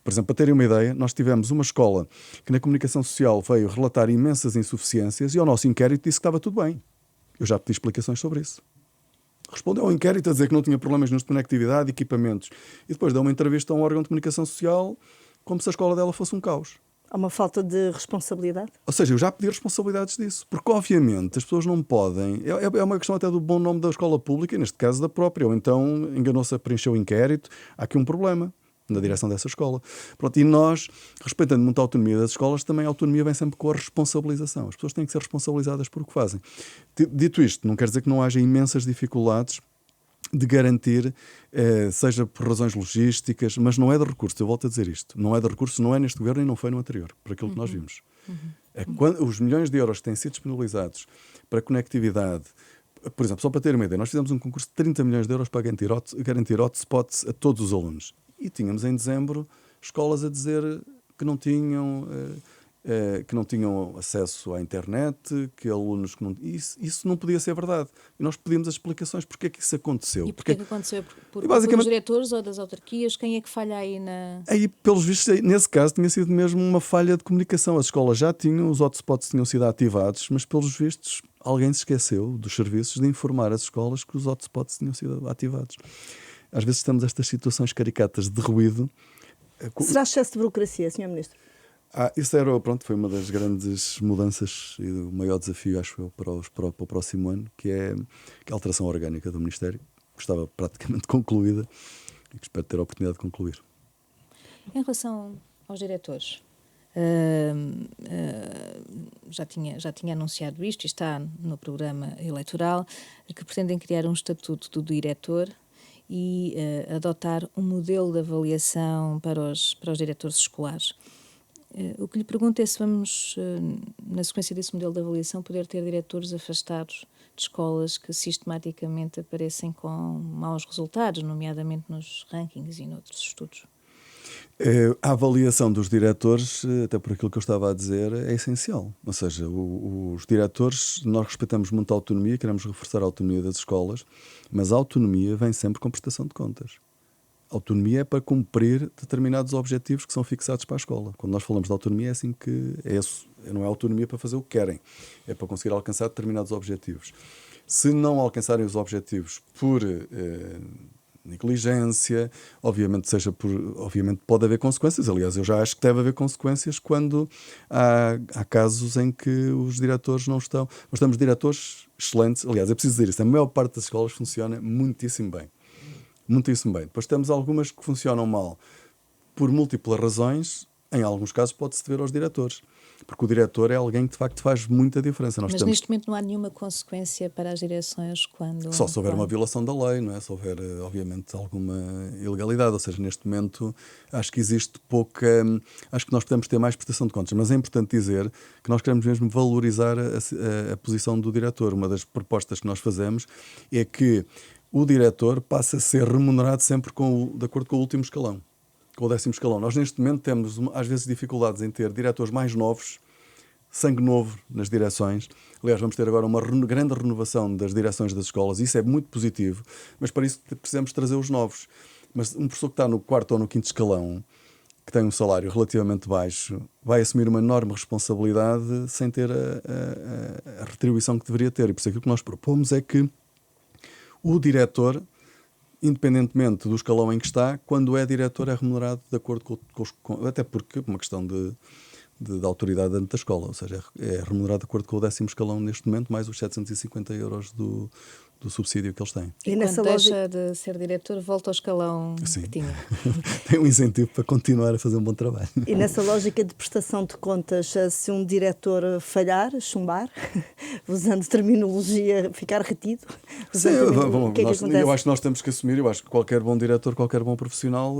Por exemplo, para terem uma ideia, nós tivemos uma escola que na comunicação social veio relatar imensas insuficiências e ao nosso inquérito disse que estava tudo bem. Eu já pedi explicações sobre isso. Respondeu ao inquérito a dizer que não tinha problemas de conectividade, equipamentos, e depois deu uma entrevista a um órgão de comunicação social como se a escola dela fosse um caos. Há uma falta de responsabilidade? Ou seja, eu já pedi responsabilidades disso, porque obviamente as pessoas não podem, é uma questão até do bom nome da escola pública, e neste caso da própria, ou então enganou-se a preencher o inquérito, há aqui um problema na direção dessa escola. Pronto, e nós, respeitando muito a autonomia das escolas, também a autonomia vem sempre com a responsabilização. As pessoas têm que ser responsabilizadas por o que fazem. Dito isto, não quer dizer que não haja imensas dificuldades de garantir, seja por razões logísticas, mas não é de recursos. Eu volto a dizer isto. Não é de recursos, não é neste governo e não foi no anterior, por aquilo que nós vimos. Os milhões de euros que têm sido disponibilizados para conectividade, por exemplo, só para ter uma ideia, nós fizemos um concurso de 30 milhões de euros para garantir hotspots a todos os alunos. E tínhamos em dezembro escolas a dizer que não tinham acesso à internet, que alunos que não... Isso não podia ser verdade. E nós pedimos as explicações porque é que isso aconteceu. E porquê que aconteceu? Por dos diretores ou das autarquias? Quem é que falha aí na... Aí, pelos vistos, nesse caso, tinha sido mesmo uma falha de comunicação. As escolas já tinham, os hotspots tinham sido ativados, mas, pelos vistos, alguém se esqueceu dos serviços de informar as escolas que os hotspots tinham sido ativados. Às vezes temos estas situações caricatas de ruído. Será excesso de burocracia, Sr. Ministro? Isso foi uma das grandes mudanças e o maior desafio, acho eu, para o próximo ano, que é a alteração orgânica do Ministério, que estava praticamente concluída e que espero ter a oportunidade de concluir. Em relação aos diretores, já tinha anunciado isto, e está no programa eleitoral, que pretendem criar um estatuto do diretor e adotar um modelo de avaliação para os diretores escolares. O que lhe pergunto é se vamos, na sequência desse modelo de avaliação, poder ter diretores afastados de escolas que sistematicamente aparecem com maus resultados, nomeadamente nos rankings e noutros estudos. A avaliação dos diretores, até por aquilo que eu estava a dizer, é essencial. Ou seja, os diretores, nós respeitamos muito a autonomia, queremos reforçar a autonomia das escolas, mas a autonomia vem sempre com prestação de contas. A autonomia é para cumprir determinados objetivos que são fixados para a escola. Quando nós falamos de autonomia, é assim que não é autonomia para fazer o que querem, é para conseguir alcançar determinados objetivos. Se não alcançarem os objetivos por negligência, obviamente pode haver consequências. Aliás, eu já acho que deve haver consequências quando há casos em que os diretores não estão. Nós temos diretores excelentes. Aliás, é preciso dizer isso. A maior parte das escolas funciona muitíssimo bem. Muitíssimo bem. Depois temos algumas que funcionam mal por múltiplas razões. Em alguns casos pode-se dever aos diretores. Porque o diretor é alguém que de facto faz muita diferença. Mas neste momento não há nenhuma consequência para as direções quando... Só se houver uma violação da lei, não é? Se houver, obviamente, alguma ilegalidade. Ou seja, neste momento, acho que existe pouca... Acho que nós podemos ter mais prestação de contas, mas é importante dizer que nós queremos mesmo valorizar a posição do diretor. Uma das propostas que nós fazemos é que o diretor passe a ser remunerado sempre de acordo com o último escalão, com o 10º escalão. Nós, neste momento, temos, às vezes, dificuldades em ter diretores mais novos, sangue novo nas direções. Aliás, vamos ter agora uma grande renovação das direções das escolas. Isso é muito positivo, mas para isso precisamos trazer os novos. Mas um professor que está no 4º ou no 5º escalão, que tem um salário relativamente baixo, vai assumir uma enorme responsabilidade sem ter a retribuição que deveria ter. E por isso aquilo que nós propomos é que o diretor, independentemente do escalão em que está, quando é diretor é remunerado de acordo com até porque uma questão de autoridade dentro da escola, ou seja, é remunerado de acordo com o 10º escalão neste momento, mais os 750 euros do subsídio que eles têm. E quando deixa de ser diretor, volta ao escalão que tinha. Tem um incentivo para continuar a fazer um bom trabalho. E nessa lógica de prestação de contas, se um diretor falhar, chumbar, usando terminologia, ficar retido, sim, o que é que acontece? Eu acho que nós temos que assumir, eu acho que qualquer bom diretor, qualquer bom profissional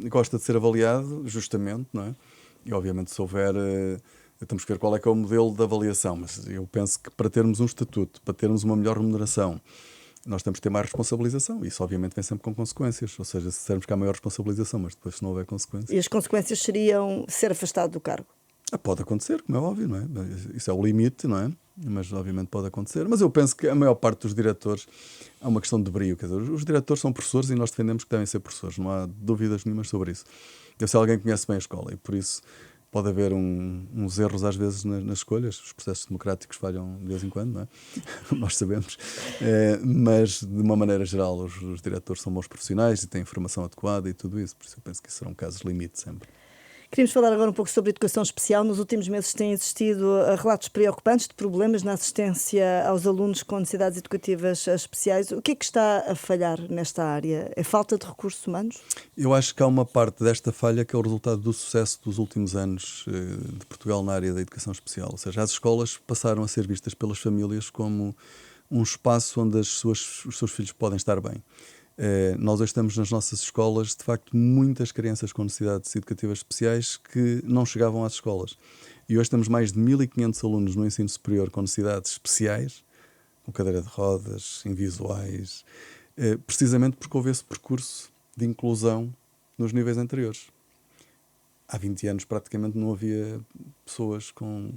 gosta de ser avaliado, justamente, não é? E obviamente se houver, temos que ver qual é que é o modelo de avaliação, mas eu penso que para termos um estatuto, para termos uma melhor remuneração, nós temos que ter mais responsabilização. Isso obviamente vem sempre com consequências, ou seja, se dissermos que há maior responsabilização, mas depois se não houver consequências. E as consequências seriam ser afastado do cargo? Pode acontecer, como é óbvio, não é? Isso é o limite, não é? Mas obviamente pode acontecer. Mas eu penso que a maior parte dos diretores há uma questão de brio. Quer dizer, os diretores são professores e nós defendemos que devem ser professores. Não há dúvidas nenhumas sobre isso. Deve ser alguém que conhece bem a escola e por isso pode haver uns erros às vezes nas escolhas. Os processos democráticos falham de vez em quando, não é? Nós sabemos. Mas de uma maneira geral os diretores são bons profissionais e têm formação adequada e tudo isso. Por isso eu penso que isso serão casos limite sempre. Queríamos falar agora um pouco sobre educação especial. Nos últimos meses têm existido relatos preocupantes de problemas na assistência aos alunos com necessidades educativas especiais. O que é que está a falhar nesta área? É falta de recursos humanos? Eu acho que há uma parte desta falha que é o resultado do sucesso dos últimos anos de Portugal na área da educação especial. Ou seja, as escolas passaram a ser vistas pelas famílias como um espaço onde os seus filhos podem estar bem. Nós hoje temos nas nossas escolas, de facto, muitas crianças com necessidades educativas especiais que não chegavam às escolas. E hoje temos mais de 1.500 alunos no ensino superior com necessidades especiais, com cadeira de rodas, invisuais, precisamente porque houve esse percurso de inclusão nos níveis anteriores. Há 20 anos praticamente não havia pessoas com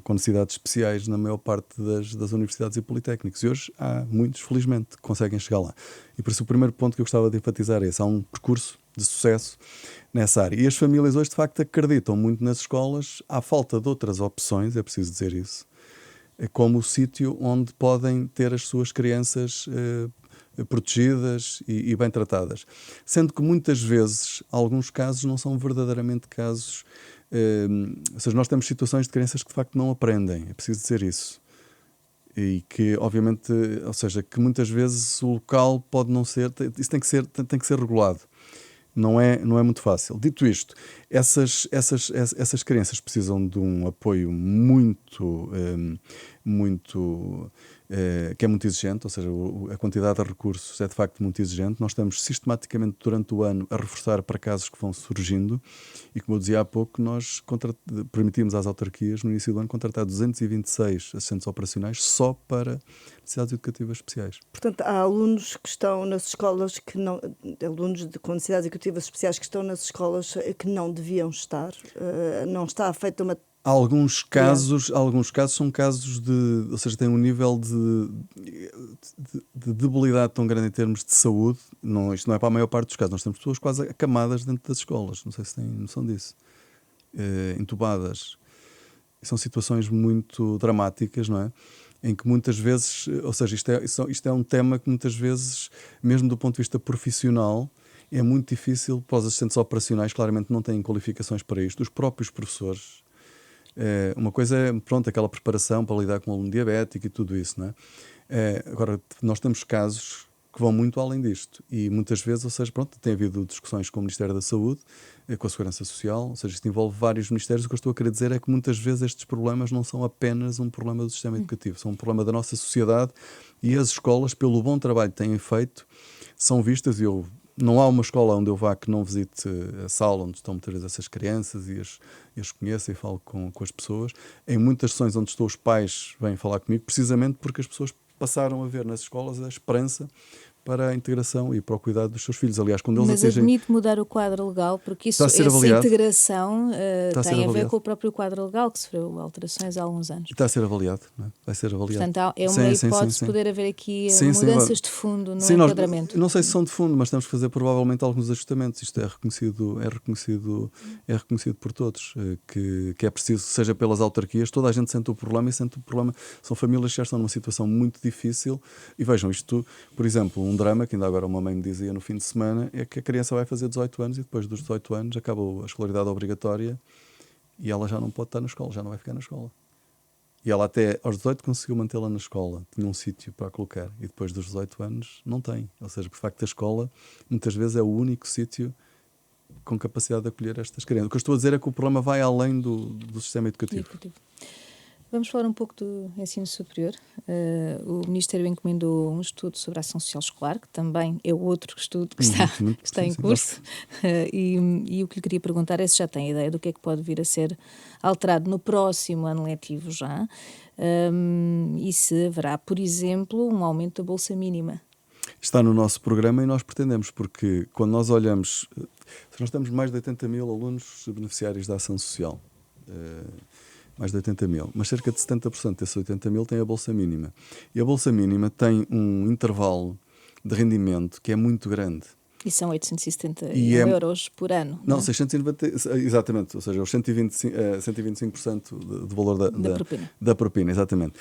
necessidades especiais na maior parte das universidades e politécnicos. E hoje há muitos, felizmente, que conseguem chegar lá. E por isso o primeiro ponto que eu gostava de enfatizar é esse. Há um percurso de sucesso nessa área. E as famílias hoje, de facto, acreditam muito nas escolas. Há falta de outras opções, é preciso dizer isso, como o sítio onde podem ter as suas crianças protegidas e bem tratadas. Sendo que muitas vezes, alguns casos não são verdadeiramente casos. Ou seja, nós temos situações de crianças que de facto não aprendem, é preciso dizer isso. E que, obviamente, ou seja, que muitas vezes o local pode não ser, isso tem que ser regulado. Não é muito fácil. Dito isto, essas crianças precisam de um apoio que é muito exigente, ou seja, a quantidade de recursos é de facto muito exigente. Nós estamos sistematicamente durante o ano a reforçar para casos que vão surgindo e, como eu dizia há pouco, nós permitimos às autarquias no início do ano contratar 226 assistentes operacionais só para necessidades educativas especiais. Portanto, há alunos que estão nas escolas alunos com necessidades educativas especiais que estão nas escolas que não deviam estar, não está feita uma... Alguns casos são casos ou seja, têm um nível de debilidade tão grande em termos de saúde. Isto não é para a maior parte dos casos. Nós temos pessoas quase acamadas dentro das escolas. Não sei se têm noção disso. Entubadas. São situações muito dramáticas, não é? Em que muitas vezes, ou seja, isto é um tema que muitas vezes, mesmo do ponto de vista profissional, é muito difícil para os assistentes operacionais, claramente não têm qualificações para isto. Os próprios professores. Uma coisa é, pronto, aquela preparação para lidar com o aluno diabético e tudo isso, não é? Agora, nós temos casos que vão muito além disto e muitas vezes, ou seja, pronto, tem havido discussões com o Ministério da Saúde com a Segurança Social, ou seja, isto envolve vários ministérios. O que eu estou a querer dizer é que muitas vezes estes problemas não são apenas um problema do sistema educativo, são um problema da nossa sociedade, e as escolas, pelo bom trabalho que têm feito, são vistas, e não há uma escola onde eu vá que não visite a sala onde estão muitas vezes essas crianças e as conheço e falo com as pessoas. Em muitas sessões onde estou, os pais vêm falar comigo, precisamente porque as pessoas passaram a ver nas escolas a esperança para a integração e para o cuidado dos seus filhos. Aliás, quando eles Mas atingem... admite mudar o quadro legal, porque Está a ser essa avaliado. integração Está a ser tem a ver avaliado. com o próprio quadro legal, que sofreu alterações há alguns anos. Está a ser avaliado, não é? Vai ser avaliado. Portanto, é uma hipótese sim. poder haver aqui Sim, mudanças de fundo no Sim, enquadramento. não sei se são de fundo, mas temos que fazer provavelmente alguns ajustamentos. Isto é reconhecido por todos, que é preciso, seja pelas autarquias, toda a gente sente o problema, e sente o problema. São famílias que já estão numa situação muito difícil, e vejam, isto, por exemplo, um drama que ainda agora uma mãe me dizia no fim de semana, é que a criança vai fazer 18 anos e depois dos 18 anos acabou a escolaridade obrigatória e ela já não pode estar na escola, já não vai ficar na escola. E ela até aos 18 conseguiu mantê-la na escola, tinha um sítio para a colocar, e depois dos 18 anos não tem. Ou seja, por facto a escola muitas vezes é o único sítio com capacidade de acolher estas crianças. O que eu estou a dizer é que o problema vai além do sistema educativo. Vamos falar um pouco do ensino superior. O Ministério encomendou um estudo sobre a ação social escolar, que também é outro estudo que está em curso. E o que lhe queria perguntar é se já tem ideia do que é que pode vir a ser alterado no próximo ano letivo já, e se haverá, por exemplo, um aumento da bolsa mínima. Está no nosso programa e nós pretendemos, porque quando nós olhamos, nós temos mais de 80 mil alunos beneficiários da ação social. Mais de 80 mil, mas cerca de 70% desses 80 mil têm a bolsa mínima. E a bolsa mínima tem um intervalo de rendimento que é muito grande. E são 870 euros por ano. Não, 690, exatamente, ou seja, os 125% do valor da propina, exatamente.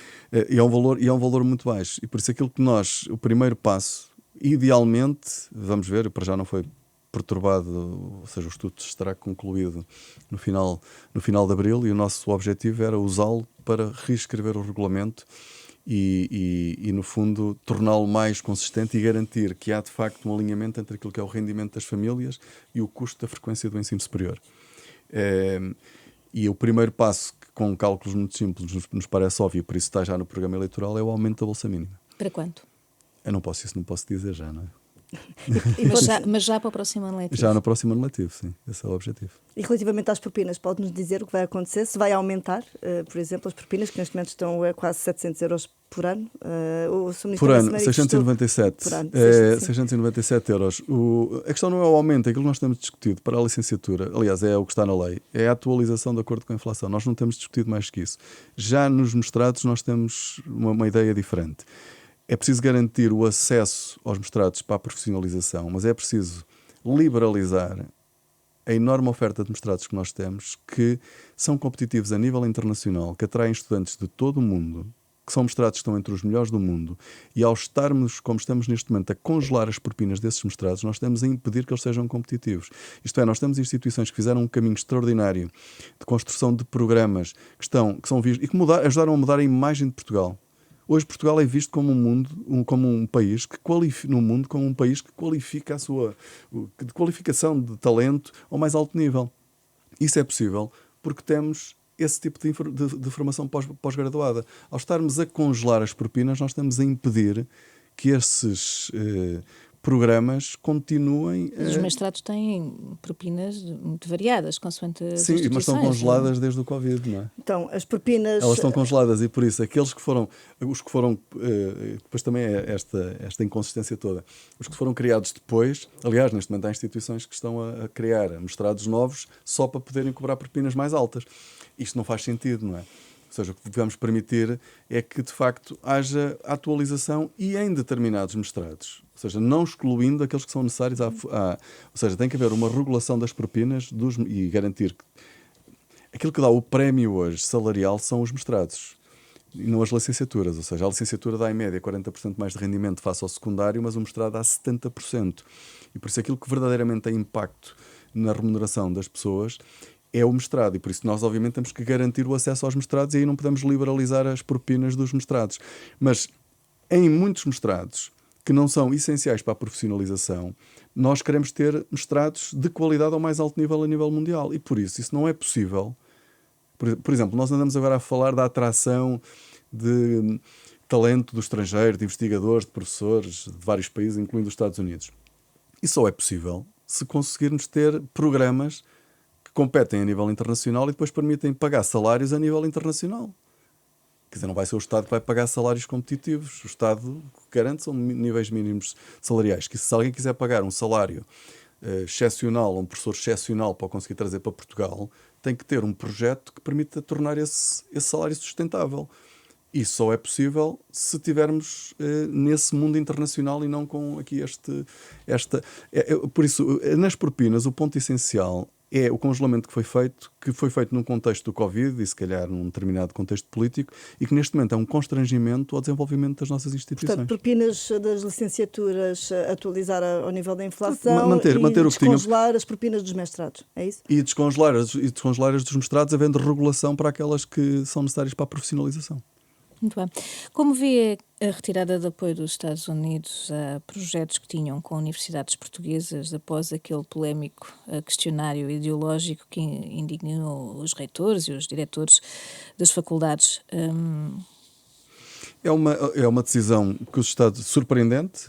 E é um valor muito baixo. E por isso aquilo que o primeiro passo, idealmente, vamos ver, para já não foi perturbado, ou seja, o estudo estará concluído no final de abril, e o nosso objetivo era usá-lo para reescrever o regulamento e no fundo, torná-lo mais consistente e garantir que há, de facto, um alinhamento entre aquilo que é o rendimento das famílias e o custo da frequência do ensino superior. E o primeiro passo, que com cálculos muito simples nos parece óbvio, por isso está já no programa eleitoral, é o aumento da bolsa mínima. Para quanto? Não posso dizer já, não é? Mas já para o próximo ano letivo? Já no próximo ano letivo, sim. Esse é o objetivo. E relativamente às propinas, pode-nos dizer o que vai acontecer? Se vai aumentar, por exemplo, as propinas, que neste momento estão a quase 700 euros por ano? Por ano, 697. Por ano, 697 euros. A questão não é o aumento, aquilo que nós temos discutido para a licenciatura, aliás, é o que está na lei, é a atualização de acordo com a inflação. Nós não temos discutido mais que isso. Já nos mestrados nós temos uma ideia diferente. É preciso garantir o acesso aos mestrados para a profissionalização, mas é preciso liberalizar a enorme oferta de mestrados que nós temos, que são competitivos a nível internacional, que atraem estudantes de todo o mundo, que são mestrados que estão entre os melhores do mundo, e ao estarmos, como estamos neste momento, a congelar as propinas desses mestrados, nós estamos a impedir que eles sejam competitivos. Isto é, nós temos instituições que fizeram um caminho extraordinário de construção de programas que são vistos e que ajudaram a mudar a imagem de Portugal. Hoje Portugal é visto como um país que qualifica a sua qualificação de talento ao mais alto nível. Isso é possível porque temos esse tipo de formação pós-graduada. Ao estarmos a congelar as propinas, nós estamos a impedir que esses programas continuem... Os mestrados têm propinas muito variadas, consoante as Sim, mas estão congeladas desde o Covid, não é? Então, as propinas... Elas estão congeladas e por isso os que foram, depois também é esta inconsistência toda, os que foram criados depois, aliás, neste momento há instituições que estão a criar mestrados novos só para poderem cobrar propinas mais altas. Isto não faz sentido, não é? Ou seja, o que devemos permitir é que, de facto, haja atualização e em determinados mestrados. Ou seja, não excluindo aqueles que são necessários. Ou seja, tem que haver uma regulação das propinas e garantir que aquilo que dá o prémio hoje salarial são os mestrados e não as licenciaturas. Ou seja, a licenciatura dá em média 40% mais de rendimento face ao secundário, mas o mestrado dá 70%. E por isso aquilo que verdadeiramente tem impacto na remuneração das pessoas é o mestrado, e por isso nós obviamente temos que garantir o acesso aos mestrados e aí não podemos liberalizar as propinas dos mestrados. Mas em muitos mestrados que não são essenciais para a profissionalização, nós queremos ter mestrados de qualidade ao mais alto nível a nível mundial. E por isso não é possível. Por exemplo, nós andamos agora a falar da atração de talento do estrangeiro, de investigadores, de professores de vários países, incluindo os Estados Unidos. E só é possível se conseguirmos ter programas que competem a nível internacional e depois permitem pagar salários a nível internacional. Quer dizer, não vai ser o Estado que vai pagar salários competitivos. O Estado garante são níveis mínimos salariais. Que se alguém quiser pagar um salário excepcional, um professor excepcional para o conseguir trazer para Portugal, tem que ter um projeto que permita tornar esse salário sustentável. Isso só é possível se tivermos nesse mundo internacional e não com aqui por isso, nas propinas, o ponto essencial é o congelamento que foi feito num contexto do Covid e se calhar num determinado contexto político e que neste momento é um constrangimento ao desenvolvimento das nossas instituições. Portanto, propinas das licenciaturas atualizar ao nível da inflação manter e o que descongelar as propinas dos mestrados, é isso? E descongelar as dos mestrados, havendo regulação para aquelas que são necessárias para a profissionalização. Muito bem. Como vê a retirada de apoio dos Estados Unidos a projetos que tinham com universidades portuguesas após aquele polémico questionário ideológico que indignou os reitores e os diretores das faculdades? É uma decisão que os Estados... surpreendente.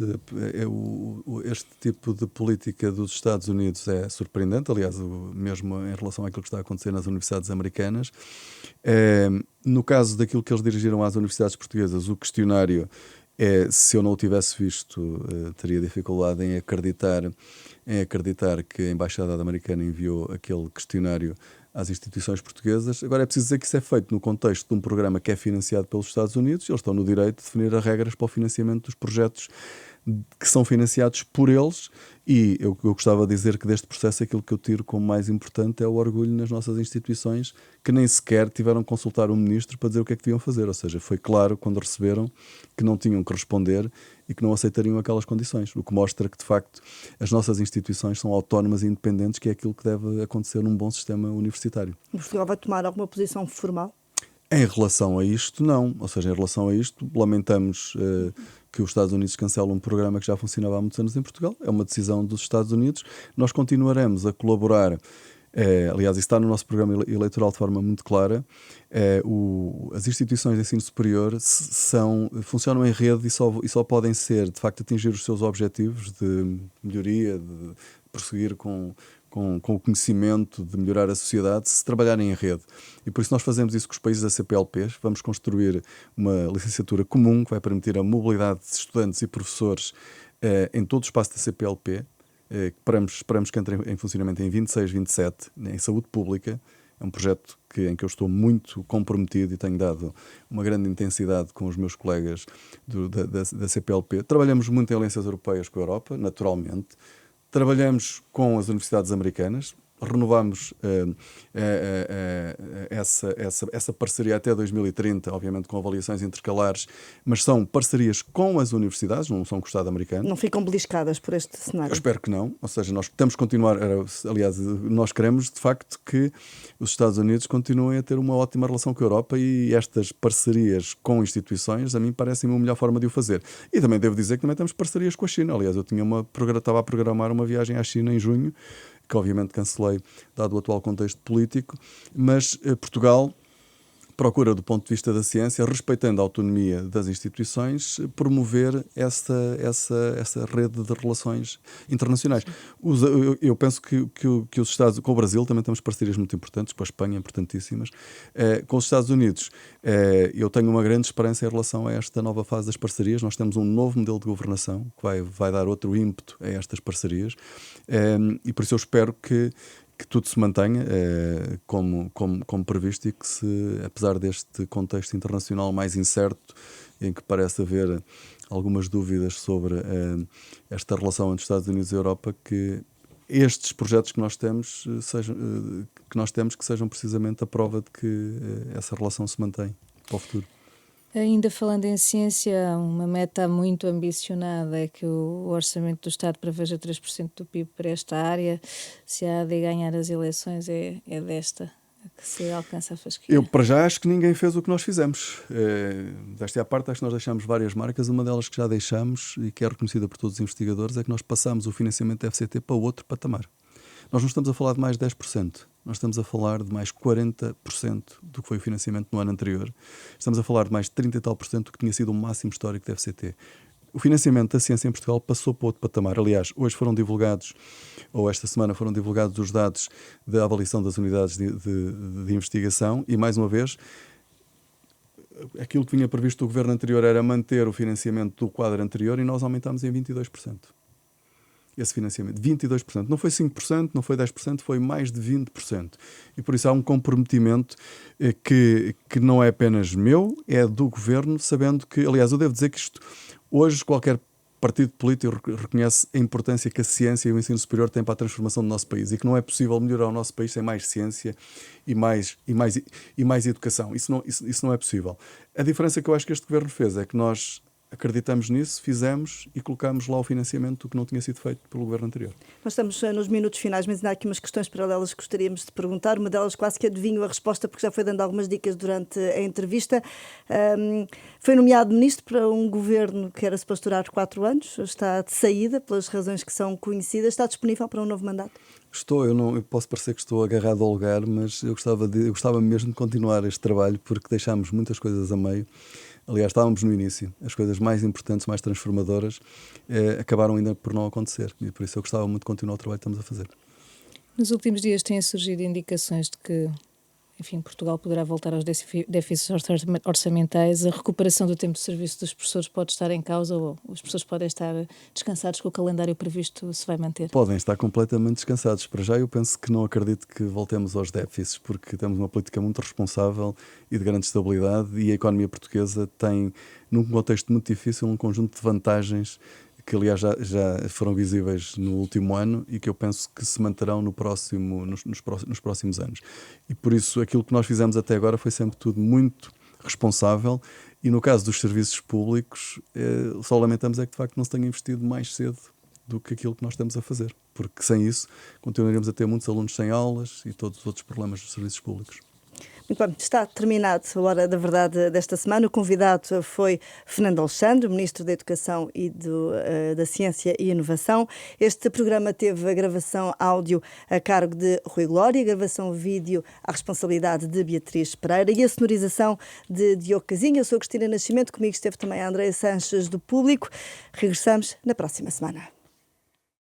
Este tipo de política dos Estados Unidos é surpreendente. Aliás, mesmo em relação àquilo que está a acontecer nas universidades americanas. No caso daquilo que eles dirigiram às universidades portuguesas, o questionário, se eu não o tivesse visto, teria dificuldade em acreditar que a Embaixada Americana enviou aquele questionário às instituições portuguesas. Agora é preciso dizer que isso é feito no contexto de um programa que é financiado pelos Estados Unidos. Eles estão no direito de definir as regras para o financiamento dos projetos que são financiados por eles, e eu gostava de dizer que deste processo aquilo que eu tiro como mais importante é o orgulho nas nossas instituições, que nem sequer tiveram que consultar o ministro para dizer o que é que deviam fazer, ou seja, foi claro quando receberam que não tinham que responder e que não aceitariam aquelas condições, o que mostra que de facto as nossas instituições são autónomas e independentes, que é aquilo que deve acontecer num bom sistema universitário. Portugal vai tomar alguma posição formal? Em relação a isto, não. Ou seja, em relação a isto, lamentamos que os Estados Unidos cancelam um programa que já funcionava há muitos anos em Portugal. É uma decisão dos Estados Unidos. Nós continuaremos a colaborar. Aliás, isso está no nosso programa eleitoral de forma muito clara. As instituições de ensino superior funcionam em rede e só podem ser, de facto, atingir os seus objetivos de melhoria, de prosseguir com o conhecimento, de melhorar a sociedade, se trabalharem em rede. E por isso nós fazemos isso com os países da CPLP. Vamos construir uma licenciatura comum que vai permitir a mobilidade de estudantes e professores em todo o espaço da CPLP. Esperamos que entre em funcionamento em 26, 27, em saúde pública. É um projeto em que eu estou muito comprometido e tenho dado uma grande intensidade com os meus colegas da CPLP. Trabalhamos muito em alianças europeias com a Europa, naturalmente. Trabalhamos com as universidades americanas, renovamos essa parceria até 2030, obviamente com avaliações intercalares, mas são parcerias com as universidades, não são com o Estado americano. Não ficam beliscadas por este cenário? Eu espero que não, ou seja, nós temos que continuar, aliás, nós queremos de facto que os Estados Unidos continuem a ter uma ótima relação com a Europa, e estas parcerias com instituições, a mim parecem-me a melhor forma de o fazer. E também devo dizer que também temos parcerias com a China. Aliás, eu estava a programar uma viagem à China em junho, que obviamente cancelei, dado o atual contexto político, mas Portugal procura, do ponto de vista da ciência, respeitando a autonomia das instituições, promover essa rede de relações internacionais. Eu penso que os Estados... Com o Brasil também temos parcerias muito importantes, com a Espanha, importantíssimas. Com os Estados Unidos, eu tenho uma grande esperança em relação a esta nova fase das parcerias. Nós temos um novo modelo de governação que vai dar outro ímpeto a estas parcerias, e por isso eu espero que tudo se mantenha como previsto, e que, apesar deste contexto internacional mais incerto, em que parece haver algumas dúvidas sobre esta relação entre Estados Unidos e Europa, que estes projetos que nós temos que sejam precisamente a prova de que essa relação se mantém para o futuro. Ainda falando em ciência, uma meta muito ambicionada é que o orçamento do Estado preveja 3% do PIB para esta área. Se a AD ganhar as eleições, é desta que se alcança a fasquia? Eu, para já, acho que ninguém fez o que nós fizemos. Desta à parte, acho que nós deixámos várias marcas. Uma delas que já deixámos e que é reconhecida por todos os investigadores é que nós passámos o financiamento da FCT para outro patamar. Nós não estamos a falar de mais 10%, nós estamos a falar de mais 40% do que foi o financiamento no ano anterior. Estamos a falar de mais 30 e tal % do que tinha sido o máximo histórico da FCT. O financiamento da ciência em Portugal passou para outro patamar. Aliás, hoje foram divulgados, ou esta semana foram divulgados os dados da avaliação das unidades de investigação e, mais uma vez, aquilo que vinha previsto do governo anterior era manter o financiamento do quadro anterior e nós aumentámos em 22%. Esse financiamento, 22%. Não foi 5%, não foi 10%, foi mais de 20%. E por isso há um comprometimento que não é apenas meu, é do governo, sabendo que, aliás, eu devo dizer que isto, hoje qualquer partido político reconhece a importância que a ciência e o ensino superior têm para a transformação do nosso país e que não é possível melhorar o nosso país sem mais ciência e mais educação. Isso não é possível. A diferença que eu acho que este governo fez é que nós acreditamos nisso, fizemos e colocámos lá o financiamento que não tinha sido feito pelo governo anterior. Nós estamos nos minutos finais, mas ainda há aqui umas questões paralelas que gostaríamos de perguntar. Uma delas quase que adivinho a resposta, porque já foi dando algumas dicas durante a entrevista. Foi nomeado ministro para um governo que era suposto durar 4 anos, está de saída, pelas razões que são conhecidas. Está disponível para um novo mandato? Eu posso parecer que estou agarrado ao lugar, mas eu gostava mesmo de continuar este trabalho, porque deixámos muitas coisas a meio. Aliás, estávamos no início. As coisas mais importantes, mais transformadoras, acabaram ainda por não acontecer. E por isso eu gostava muito de continuar o trabalho que estamos a fazer. Nos últimos dias têm surgido indicações de que, enfim, Portugal poderá voltar aos déficits orçamentais. A recuperação do tempo de serviço dos professores pode estar em causa ou os professores podem estar descansados que o calendário previsto se vai manter? Podem estar completamente descansados. Para já eu penso que não acredito que voltemos aos déficits, porque temos uma política muito responsável e de grande estabilidade e a economia portuguesa tem, num contexto muito difícil, um conjunto de vantagens que aliás já foram visíveis no último ano e que eu penso que se manterão nos próximos anos. E por isso aquilo que nós fizemos até agora foi sempre tudo muito responsável e no caso dos serviços públicos só lamentamos é que de facto não se tenha investido mais cedo do que aquilo que nós estamos a fazer, porque sem isso continuaremos a ter muitos alunos sem aulas e todos os outros problemas dos serviços públicos. Muito bem, está terminado a Hora da Verdade desta semana. O convidado foi Fernando Alexandre, Ministro da Educação e da Ciência e Inovação. Este programa teve a gravação áudio a cargo de Rui Glória, a gravação vídeo à responsabilidade de Beatriz Pereira e a sonorização de Diogo Casinha. Eu sou Cristina Nascimento, comigo esteve também a Andréia Sanches do Público. Regressamos na próxima semana.